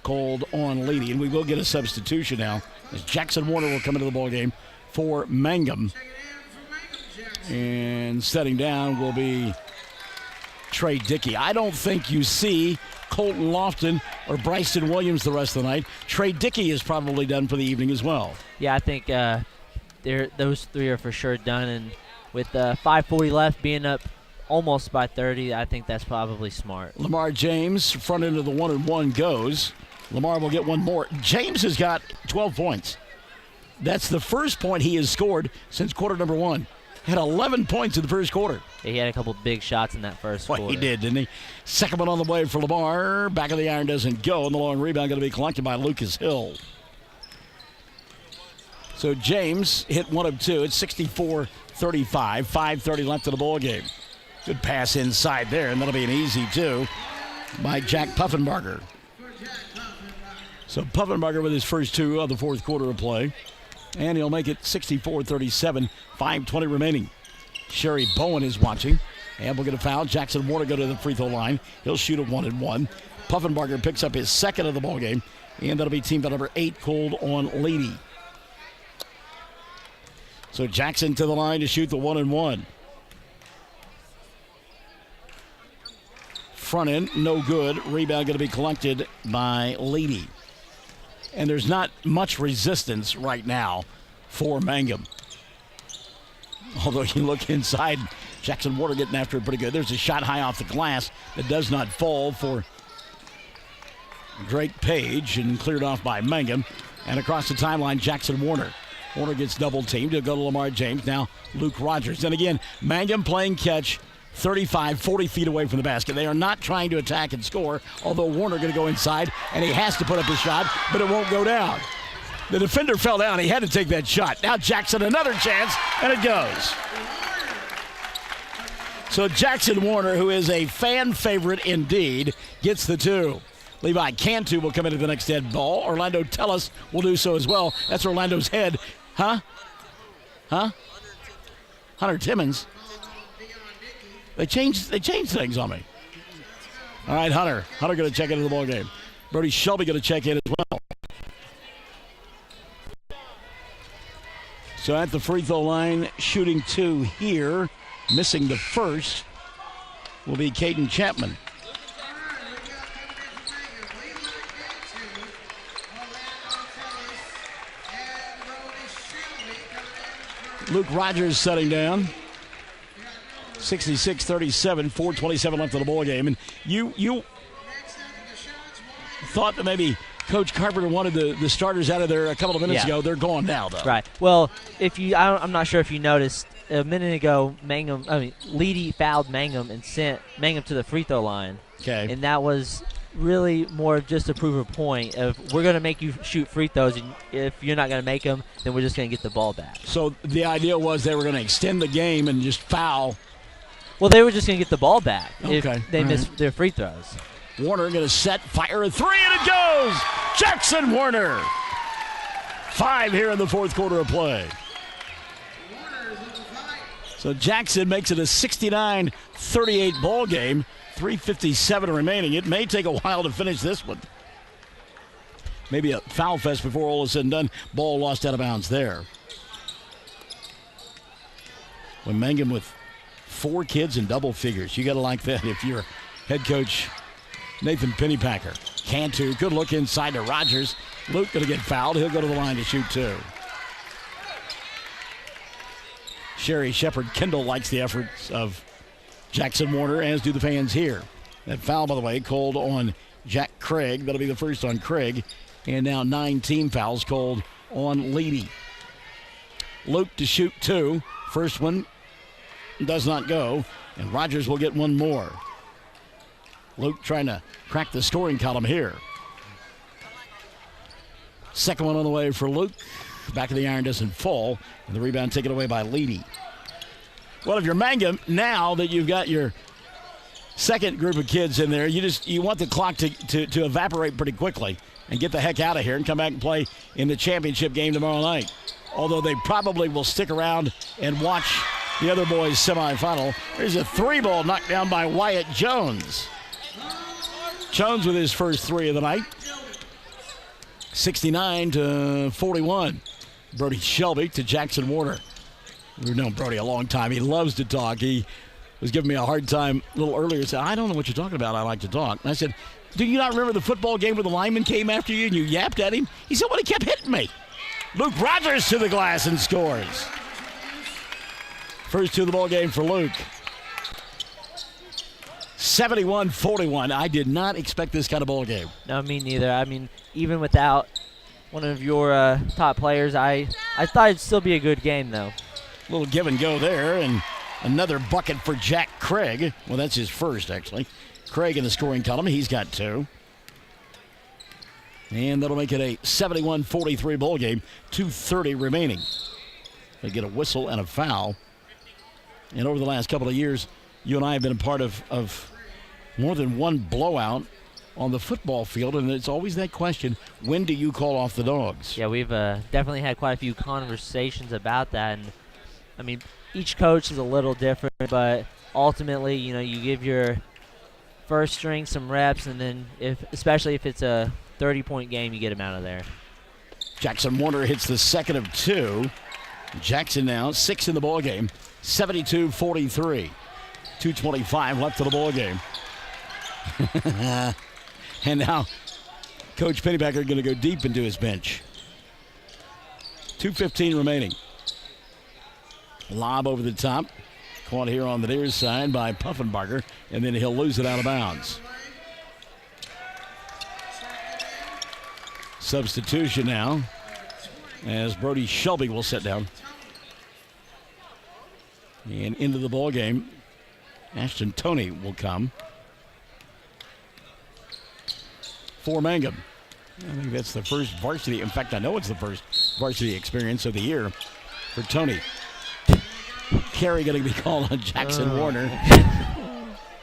called on Leedey. And we will get a substitution now, as Jackson Warner will come into the ball game for Mangum. And setting down will be Trey Dickey. I don't think you see Colton Lofton or Bryson Williams the rest of the night. Trey Dickey is probably done for the evening as well. Yeah, I think those 3 are for sure done. And with 5:40 left, being up almost by 30, I think that's probably smart. Lamar James, front end of the 1-and-1 goes. Lamar will get one more. James has got 12 points. That's the first point he has scored since quarter number 1. Had 11 points in the first quarter. Yeah, he had a couple big shots in that first quarter. He did, didn't he? Second one on the way for Lamar. Back of the iron doesn't go, and the long rebound going to be collected by Lucas Hill. So James hit 1 of 2. It's 64-35. 5:30 left in the ball game. Good pass inside there, and that'll be an easy 2 by Jack Puffenbarger. So Puffenbarger with his first two of the fourth quarter of play. And he'll make it 64-37, 5:20 remaining. Sherry Bowen is watching. And we'll get a foul. Jackson Warner go to the free throw line. He'll shoot a 1-and-1. Puffenbarger picks up his second of the ball game. And that'll be team foul number 8 called on Leedey. So Jackson to the line to shoot the 1-and-1. Front end, no good. Rebound going to be collected by Leedey. And there's not much resistance right now for Mangum. Although you look inside, Jackson Warner getting after it pretty good. There's a shot high off the glass that does not fall for Drake Page and cleared off by Mangum. And across the timeline, Jackson Warner. Warner gets double teamed. He'll go to Lamar James. Now Luke Rogers. And again, Mangum playing catch 35, 40 feet away from the basket. They are not trying to attack and score, although Warner going to go inside, and he has to put up a shot, but it won't go down. The defender fell down. He had to take that shot. Now Jackson, another chance, and it goes. So Jackson Warner, who is a fan favorite indeed, gets the two. Levi Cantu will come into the next dead ball. Orlando Tellis will do so as well. That's Orlando's head. Huh? Hunter Timmons. They changed things on me. All right, Hunter. Hunter going to check into the ball game. Brody Shelby going to check in as well. So at the free throw line, shooting two here, missing the first, will be Caden Chapman. Luke Rogers setting down. 66-37, 4:27 left in the ball game. And you thought that maybe Coach Carpenter wanted the starters out of there a couple of minutes ago. They're gone now, though. Right. Well, I'm not sure if you noticed, a minute ago, Leedey fouled Mangum and sent Mangum to the free throw line. Okay. And that was really more of just to prove a point of we're going to make you shoot free throws, and if you're not going to make them, then we're just going to get the ball back. So the idea was they were going to extend the game and just foul. Well, they were just going to get the ball back if they All missed their free throws. Warner going to set, fire a three, and it goes! Jackson Warner! 5 here in the fourth quarter of play. So Jackson makes it a 69-38 ball game. 3:57 remaining. It may take a while to finish this one. Maybe a foul fest before all is said and done. Ball lost out of bounds there. When Mangum with 4 kids in double figures. You got to like that if you're head coach Nathan Pennypacker. Cantu, good look inside to Rogers. Luke going to get fouled. He'll go to the line to shoot 2. Sherry Shepard Kendall likes the efforts of Jackson Warner, as do the fans here. That foul, by the way, called on Jack Craig. That'll be the first on Craig. And now 9 team fouls called on Leedey. Luke to shoot 2. First one does not go, and Rogers will get one more. Luke trying to crack the scoring column here. Second one on the way for Luke. Back of the iron doesn't fall, and the rebound taken away by Leedey. Well, if you're Mangum, now that you've got your second group of kids in there, you want the clock to evaporate pretty quickly and get the heck out of here and come back and play in the championship game tomorrow night. Although they probably will stick around and watch the other boys' semifinal. There's a 3-ball knocked down by Wyatt Jones. Jones with his first 3 of the night. 69-41. Brody Shelby to Jackson Warner. We've known Brody a long time. He loves to talk. He was giving me a hard time a little earlier. He said, I don't know what you're talking about. I like to talk. And I said, do you not remember the football game where the lineman came after you and you yapped at him? He said, well, he kept hitting me. Luke Rogers to the glass and scores. First 2 of the ball game for Luke. 71-41. I did not expect this kind of ball game. No, me neither. I mean, even without one of your top players, I thought it'd still be a good game, though. A little give and go there, and another bucket for Jack Craig. Well, that's his first, actually. Craig in the scoring column. He's got 2. And that'll make it a 71-43 ball game. 2:30 remaining. They get a whistle and a foul. And over the last couple of years, you and I have been a part of more than one blowout on the football field, and it's always that question, when do you call off the dogs? Yeah, we've definitely had quite a few conversations about that, and I mean, each coach is a little different, but ultimately, you give your first string some reps, and then especially if it's a 30-point game, you get them out of there. Jackson Warner hits the second of 2. Jackson now 6 in the ball game, 72-43. 2:25 left of the ball game. And now Coach Pennypacker going to go deep into his bench. 2:15 remaining. Lob over the top. Caught here on the near side by Puffenbarger, and then he'll lose it out of bounds. Substitution now as Brody Shelby will sit down. And into the ball game, Ashton Toney will come for Mangum. I think that's the first varsity. In fact, I know it's the first varsity experience of the year for Toney. Carey going to be called on Jackson Warner.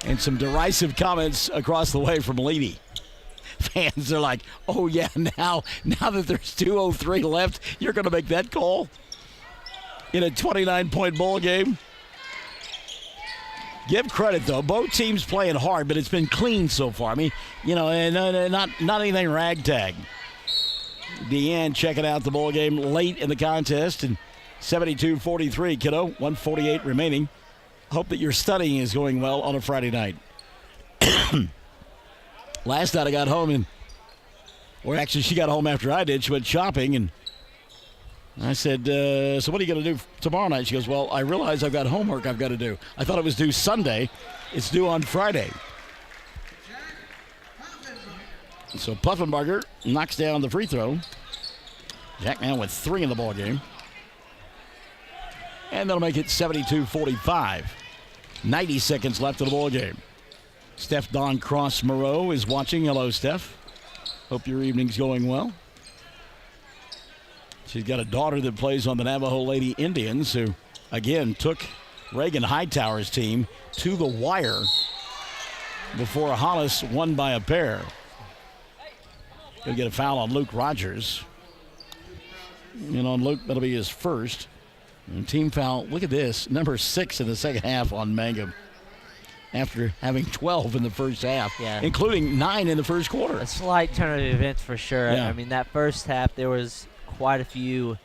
And some derisive comments across the way from Leedey. Fans are like, oh yeah, now that there's 2:03 left, you're going to make that call in a 29-point ball game? Give credit, though. Both teams playing hard, but it's been clean so far. I mean, not anything ragtag. Deanne checking out the ball game late in the contest, and 72-43, kiddo. 1:48 remaining. Hope that your studying is going well on a Friday night. Last night I got home, actually she got home after I did. She went shopping, and I said, so what are you going to do tomorrow night? She goes, well, I realize I've got homework I've got to do. I thought it was due Sunday. It's due on Friday. So Puffenbarger knocks down the free throw. Jack now with 3 in the ball game. And that'll make it 72-45. 90 seconds left of the ball game. Steph Don Cross Moreau is watching. Hello, Steph. Hope your evening's going well. She's got a daughter that plays on the Navajo Lady Indians, who, again, took Reagan Hightower's team to the wire before Hollis won by a pair. Going to get a foul on Luke Rogers. And on Luke, that'll be his first. And team foul, look at this, number 6 in the second half on Mangum, after having 12 in the first half, including 9 in the first quarter. A slight turn of events for sure. Yeah. I mean, that first half, there was quite a few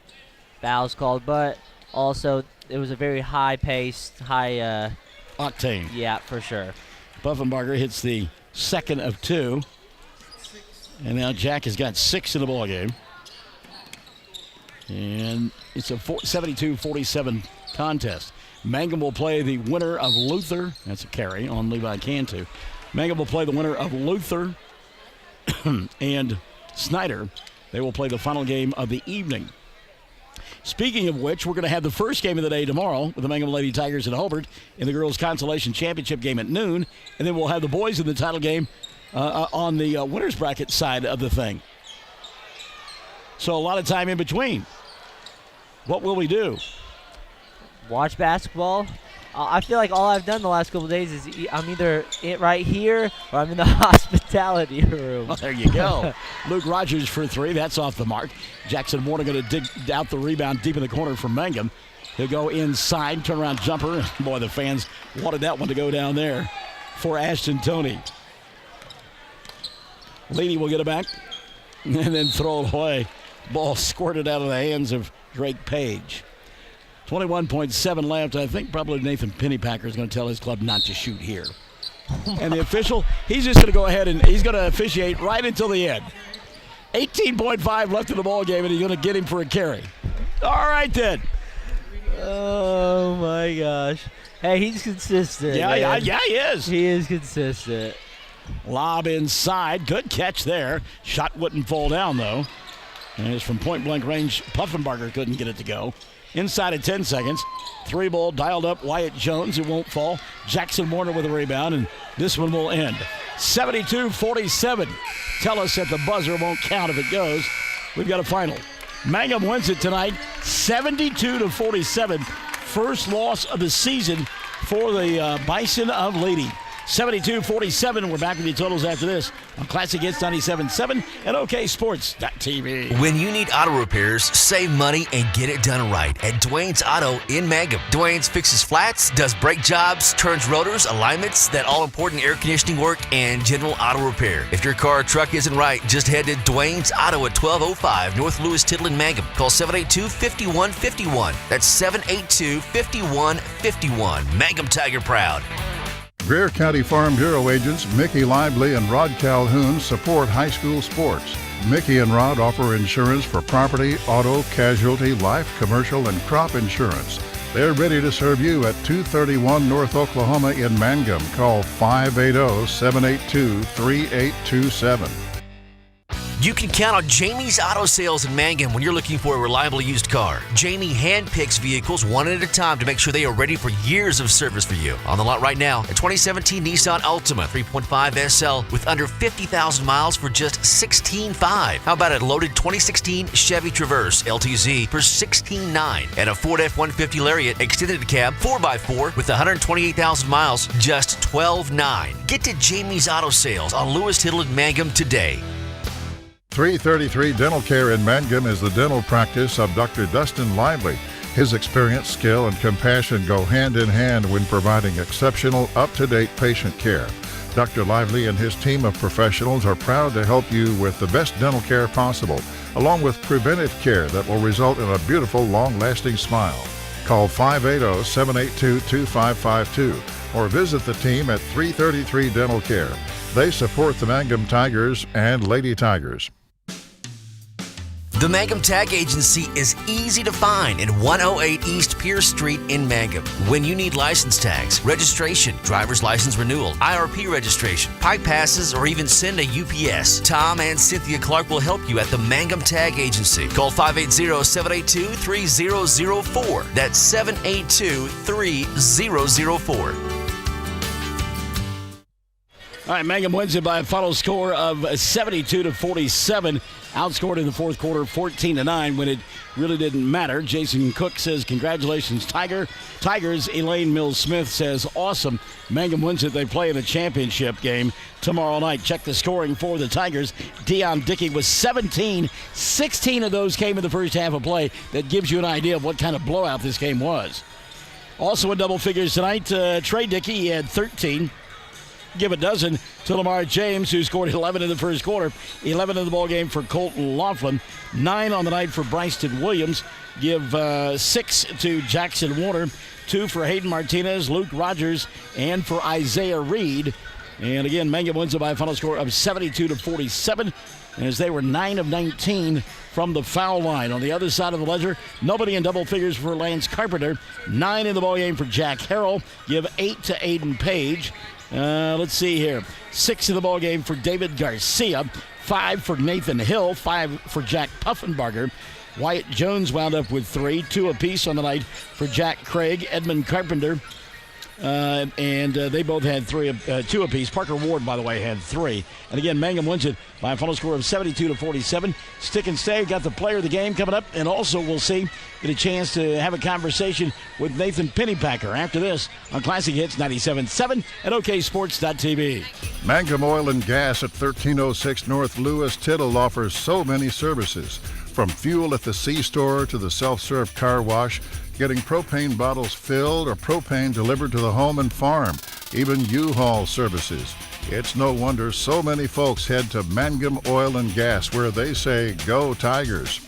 fouls called, but also it was a very high-paced, high octane. Yeah, for sure. Puffenbarger hits the second of 2. And now Jack has got 6 in the ball game. And it's a 72-47 contest. Mangum will play the winner of Luther. That's a carry on Levi Cantu. Mangum will play the winner of Luther and Snyder. They will play the final game of the evening. Speaking of which, we're going to have the first game of the day tomorrow with the Mangum Lady Tigers and Hobart in the girls' consolation championship game at noon. And then we'll have the boys in the title game on the winners bracket side of the thing. So a lot of time in between. What will we do? Watch basketball. I feel like all I've done the last couple of days is I'm either right here or I'm in the hospitality room. Well, there you go. Luke Rogers for 3. That's off the mark. Jackson Warner going to dig out the rebound deep in the corner from Mangum. He'll go inside, turnaround jumper. Boy, the fans wanted that one to go down there for Ashton Toney. Leedey will get it back and then throw it away. Ball squirted out of the hands of Drake Page. 21.7 left. I think probably Nathan Pennypacker is going to tell his club not to shoot here. And the official, he's just going to go ahead and he's going to officiate right until the end. 18.5 left in the ball game, and he's going to get him for a carry. All right, then. Oh, my gosh. Hey, he's consistent. Yeah, he is. He is consistent. Lob inside. Good catch there. Shot wouldn't fall down, though. And it's from point-blank range. Puffenbarger couldn't get it to go. Inside of 10 seconds. 3 ball dialed up. Wyatt Jones. It won't fall. Jackson Warner with a rebound, and this one will end. 72-47. Tell us that the buzzer won't count if it goes. We've got a final. Mangum wins it tonight, 72-47. First loss of the season for the Bison of Leedey. 72-47. We're back with the totals after this on Classic Hits 97.7 and OKSports.tv. When you need auto repairs, save money and get it done right at Dwayne's Auto in Mangum. Dwayne's fixes flats, does brake jobs, turns rotors, alignments, that all-important air conditioning work, and general auto repair. If your car or truck isn't right, just head to Dwayne's Auto at 1205 North Lewis Tittle in Mangum. Call 782-5151. That's 782-5151. Mangum Tiger proud. Greer County Farm Bureau agents Mickey Lively and Rod Calhoun support high school sports. Mickey and Rod offer insurance for property, auto, casualty, life, commercial, and crop insurance. They're ready to serve you at 231 North Oklahoma in Mangum. Call 580-782-3827. You can count on Jamie's Auto Sales in Mangum when you're looking for a reliable used car. Jamie handpicks vehicles one at a time to make sure they are ready for years of service for you. On the lot right now, a 2017 Nissan Altima 3.5 SL with under 50,000 miles for just $16,500. How about a loaded 2016 Chevy Traverse LTZ for $16,900 and a Ford F-150 Lariat extended cab 4x4 with 128,000 miles, just $12,900. Get to Jamie's Auto Sales on Lewis Tittle in Mangum today. 333 Dental Care in Mangum is the dental practice of Dr. Dustin Lively. His experience, skill, and compassion go hand in hand when providing exceptional, up-to-date patient care. Dr. Lively and his team of professionals are proud to help you with the best dental care possible, along with preventive care that will result in a beautiful, long-lasting smile. Call 580-782-2552 or visit the team at 333 Dental Care. They support the Mangum Tigers and Leedey Tigers. The Mangum Tag Agency is easy to find at 108 East Pierce Street in Mangum. When you need license tags, registration, driver's license renewal, IRP registration, pipe passes, or even send a UPS, Tom and Cynthia Clark will help you at the Mangum Tag Agency. Call 580-782-3004. That's 782-3004. All right, Mangum wins it by a final score of 72-47. Outscored in the fourth quarter 14-9 when it really didn't matter. Jason Cook says, congratulations, Tigers. Elaine Mills-Smith says, awesome. Mangum wins it. They play in a championship game tomorrow night. Check the scoring for the Tigers. Deion Dickey was 17. 16 of those came in the first half of play. That gives you an idea of what kind of blowout this game was. Also in double figures tonight, Trey Dickey, he had 13. Give a dozen to Lamar James, who scored 11 in the first quarter. 11 in the ball game for Colton Laughlin. 9 on the night for Bryston Williams. Give 6 to Jackson Warner. 2 for Hayden Martinez, Luke Rogers, and for Isaiah Reed. And again, Mangum wins it by a final score of 72-47. As they were 9 of 19 from the foul line. On the other side of the ledger, nobody in double figures for Lance Carpenter. 9 in the ball game for Jack Harrell. Give 8 to Aiden Page. Let's see here. 6 in the ball game for David Garcia. 5 for Nathan Hill. 5 for Jack Puffenbarger. Wyatt Jones wound up with 3. 2 apiece on the night for Jack Craig, Edmund Carpenter. And they both had 2 apiece. Parker Ward, by the way, had 3. And again, Mangum wins it by a final score of 72-47. Stick and stay. Got the player of the game coming up. And also, we'll see, get a chance to have a conversation with Nathan Pennypacker after this on Classic Hits 97.7 at OKSports.tv. Mangum Oil and Gas at 1306 North Lewis Tittle offers so many services. From fuel at the C-store to the self-serve car wash, getting propane bottles filled or propane delivered to the home and farm, even U-Haul services. It's no wonder so many folks head to Mangum Oil and Gas, where they say, go Tigers.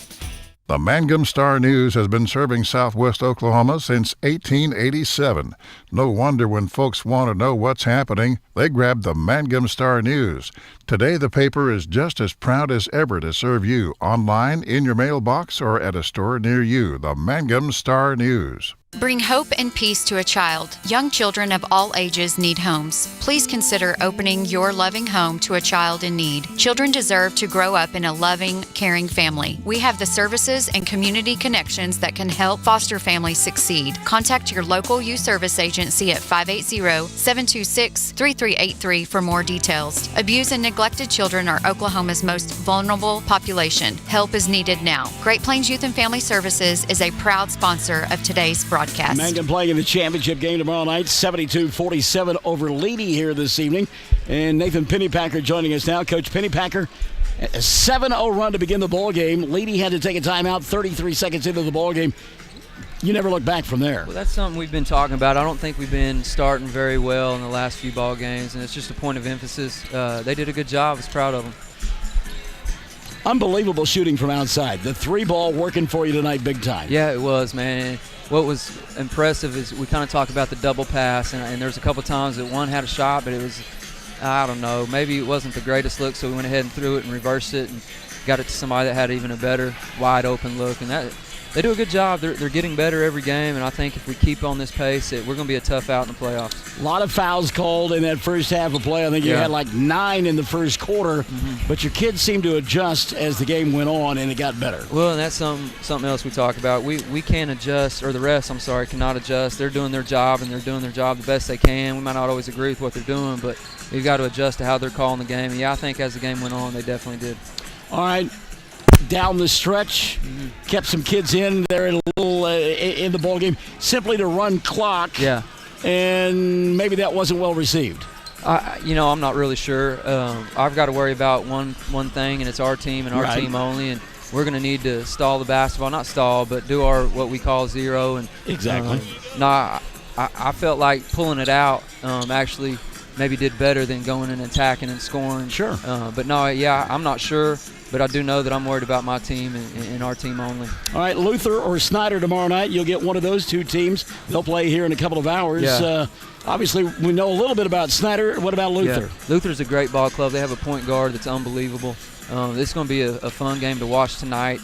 The Mangum Star News has been serving Southwest Oklahoma since 1887. No wonder when folks want to know what's happening, they grab the Mangum Star News. Today, the paper is just as proud as ever to serve you online, in your mailbox, or at a store near you. The Mangum Star News. Bring hope and peace to a child. Young children of all ages need homes. Please consider opening your loving home to a child in need. Children deserve to grow up in a loving, caring family. We have the services and community connections that can help foster families succeed. Contact your local youth service agency at 580-726-3383 for more details. Abused and neglected children are Oklahoma's most vulnerable population. Help is needed now. Great Plains Youth and Family Services is a proud sponsor of today's broadcast. broadcast. Mangum playing in the championship game tomorrow night, 72-47 over Leedey here this evening. And Nathan Pennypacker joining us now. Coach Pennypacker, a 7-0 run to begin the ball game. Leedey had to take a timeout 33 seconds into the ball game. You never look back from there. Well, that's something we've been talking about. I don't think we've been starting very well in the last few ball games, and it's just a point of emphasis. They did a good job. I was proud of them. Unbelievable shooting from outside. The 3-ball working for you tonight big time. Yeah, it was, man. What was impressive is we kind of talked about the double pass, and there's a couple times that one had a shot, but it was, I don't know, maybe it wasn't the greatest look, so we went ahead and threw it and reversed it and got it to somebody that had even a better wide open look. And that they do a good job. They're getting better every game, and I think if we keep on this pace, we're going to be a tough out in the playoffs. A lot of fouls called in that first half of play. I think you had like 9 in the first quarter, but your kids seemed to adjust as the game went on, and it got better. Well, and that's something else we talk about. We can't adjust, or the refs, I'm sorry, cannot adjust. They're doing their job, and they're doing their job the best they can. We might not always agree with what they're doing, but we've got to adjust to how they're calling the game. And, yeah, I think as the game went on, they definitely did. All right. Down the stretch, kept some kids in there in the ball game simply to run clock. Yeah, and maybe that wasn't well received. I'm not really sure. I've got to worry about one thing, and it's our team and our team only. And we're going to need to stall the basketball, not stall, but do our what we call zero. And exactly. I felt like pulling it out actually maybe did better than going and attacking and scoring. Sure. But no, yeah, I'm not sure. But I do know that I'm worried about my team and our team only. All right, Luther or Snyder tomorrow night. You'll get one of those two teams. They'll play here in a couple of hours. Yeah. Obviously, we know a little bit about Snyder. What about Luther? Yeah. Luther's a great ball club. They have a point guard that's unbelievable. This is going to be a fun game to watch tonight.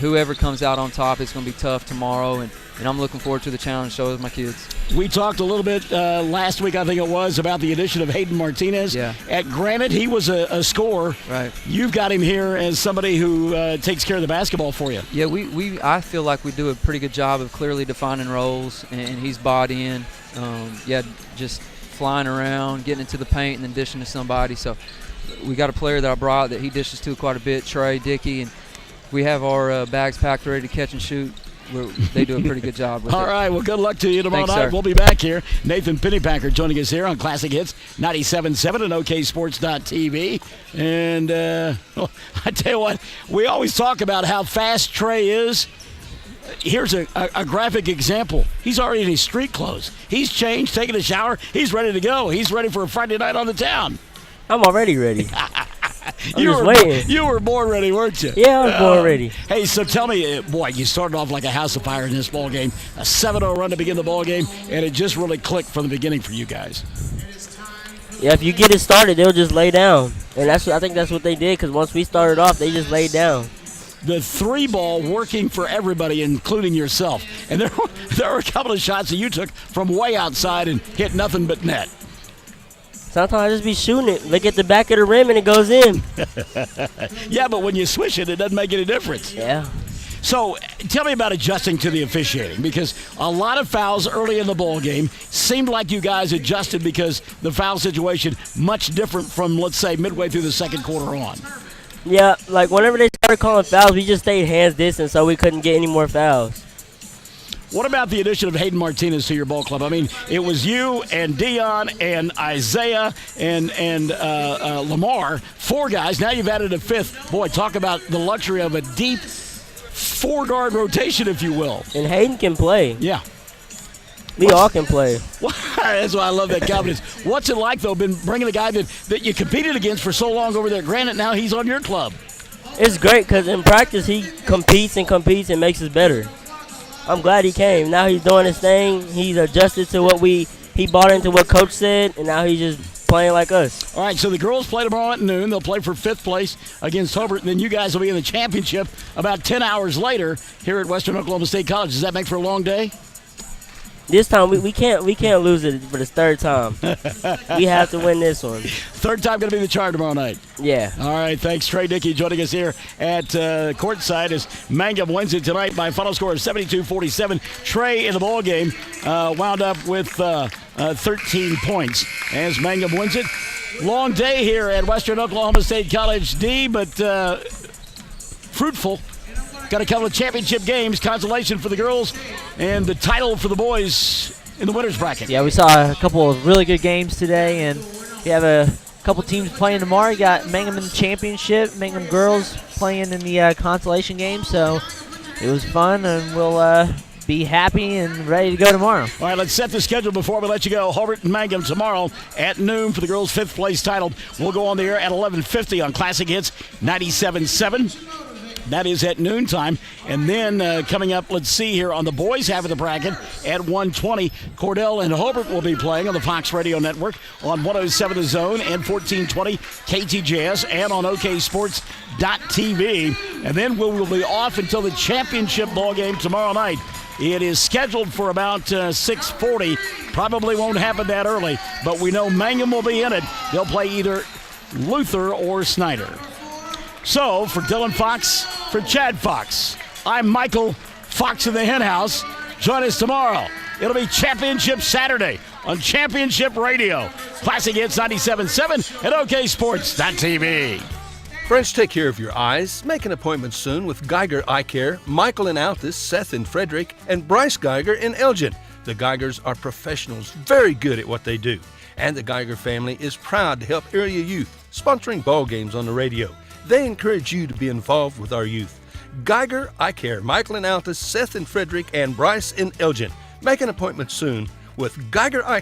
Whoever comes out on top, it's going to be tough tomorrow, and I'm looking forward to the challenge show with my kids. We talked a little bit last week, I think it was, about the addition of Hayden Martinez. Yeah. At Granite, he was a scorer. Right. You've got him here as somebody who takes care of the basketball for you. Yeah, I feel like we do a pretty good job of clearly defining roles, and he's bought in. Just flying around, getting into the paint, and then dishing to somebody. So we got a player that I brought that he dishes to quite a bit, Trey Dickey, and we have our bags packed ready to catch and shoot. They do a pretty good job with it. All right, well, good luck to you tomorrow night. Sir. We'll be back here. Nathan Pennypacker joining us here on Classic Hits 97.7 and OKSports.tv. And I tell you what, we always talk about how fast Trey is. Here's a graphic example. He's already in his street clothes. He's changed, taken a shower. He's ready to go. He's ready for a Friday night on the town. I'm already ready. You were born ready, weren't you? Yeah, I was born ready. Hey, so tell me, boy, you started off like a house of fire in this ball game. A 7-0 run to begin the ball game, and it just really clicked from the beginning for you guys. Yeah, if you get it started, they'll just lay down. And I think that's what they did, because once we started off, they just laid down. The 3-ball working for everybody, including yourself. And there were a couple of shots that you took from way outside and hit nothing but net. Sometimes I just be shooting it. Look at the back of the rim and it goes in. Yeah, but when you swish it, it doesn't make any difference. Yeah. So tell me about adjusting to the officiating, because a lot of fouls early in the ball game seemed like you guys adjusted because the foul situation much different from, let's say, midway through the second quarter on. Yeah, like whenever they started calling fouls, we just stayed hands distance so we couldn't get any more fouls. What about the addition of Hayden Martinez to your ball club? I mean, it was you and Dion and Isaiah and Lamar, 4 guys. Now you've added a 5th. Boy, talk about the luxury of a deep 4-guard rotation, if you will. And Hayden can play. Yeah. We all can play. That's why I love that confidence. What's it like, though, been bringing a guy that you competed against for so long over there at Granite, now he's on your club? It's great because in practice he competes and makes us better. I'm glad he came. Now he's doing his thing. He's adjusted to what he bought into what Coach said, and now he's just playing like us. All right, so the girls play tomorrow at noon. They'll play for 5th place against Hobart, and then you guys will be in the championship about 10 hours later here at Western Oklahoma State College. Does that make for a long day? This time we can't lose it for the 3rd time. We have to win this one. 3rd time going to be the charge tomorrow night. Yeah. All right, thanks, Trey Dickey, joining us here at courtside as Mangum wins it tonight by a final score of 72-47. Trey in the ball game wound up with 13 points as Mangum wins it. Long day here at Western Oklahoma State College, D, but fruitful. got a couple of championship games, consolation for the girls, and the title for the boys in the winners bracket. Yeah, we saw a couple of really good games today, and we have a couple teams playing tomorrow. You got Mangum in the championship, Mangum girls playing in the consolation game, so it was fun, and we'll be happy and ready to go tomorrow. All right, let's set the schedule before we let you go. Hobart and Mangum tomorrow at noon for the girls' 5th place title. We'll go on the air at 11:50 on Classic Hits 97.7. That is at noontime. And then coming up, let's see here on the boys' half of the bracket at 1:20, Cordell and Hobart will be playing on the Fox Radio Network on 107 The Zone and 1420 KTJS and on OKSports.tv. And then we will be off until the championship ball game tomorrow night. It is scheduled for about 6:40. Probably won't happen that early, but we know Mangum will be in it. They'll play either Luther or Snyder. So, for Dylan Fox, for Chad Fox, I'm Michael Fox in the Hen House. Join us tomorrow. It'll be Championship Saturday on Championship Radio. Classic Hits 97.7 at OKSports.tv. Friends, take care of your eyes. Make an appointment soon with Geiger Eye Care, Michael in Altus, Seth in Frederick, and Bryce Geiger in Elgin. The Geigers are professionals, very good at what they do. And the Geiger family is proud to help area youth, sponsoring ball games on the radio. They encourage you to be involved with our youth. Geiger Eye Care, Michael in Altus, Seth in Frederick, and Bryce in Elgin. Make an appointment soon with Geiger Eye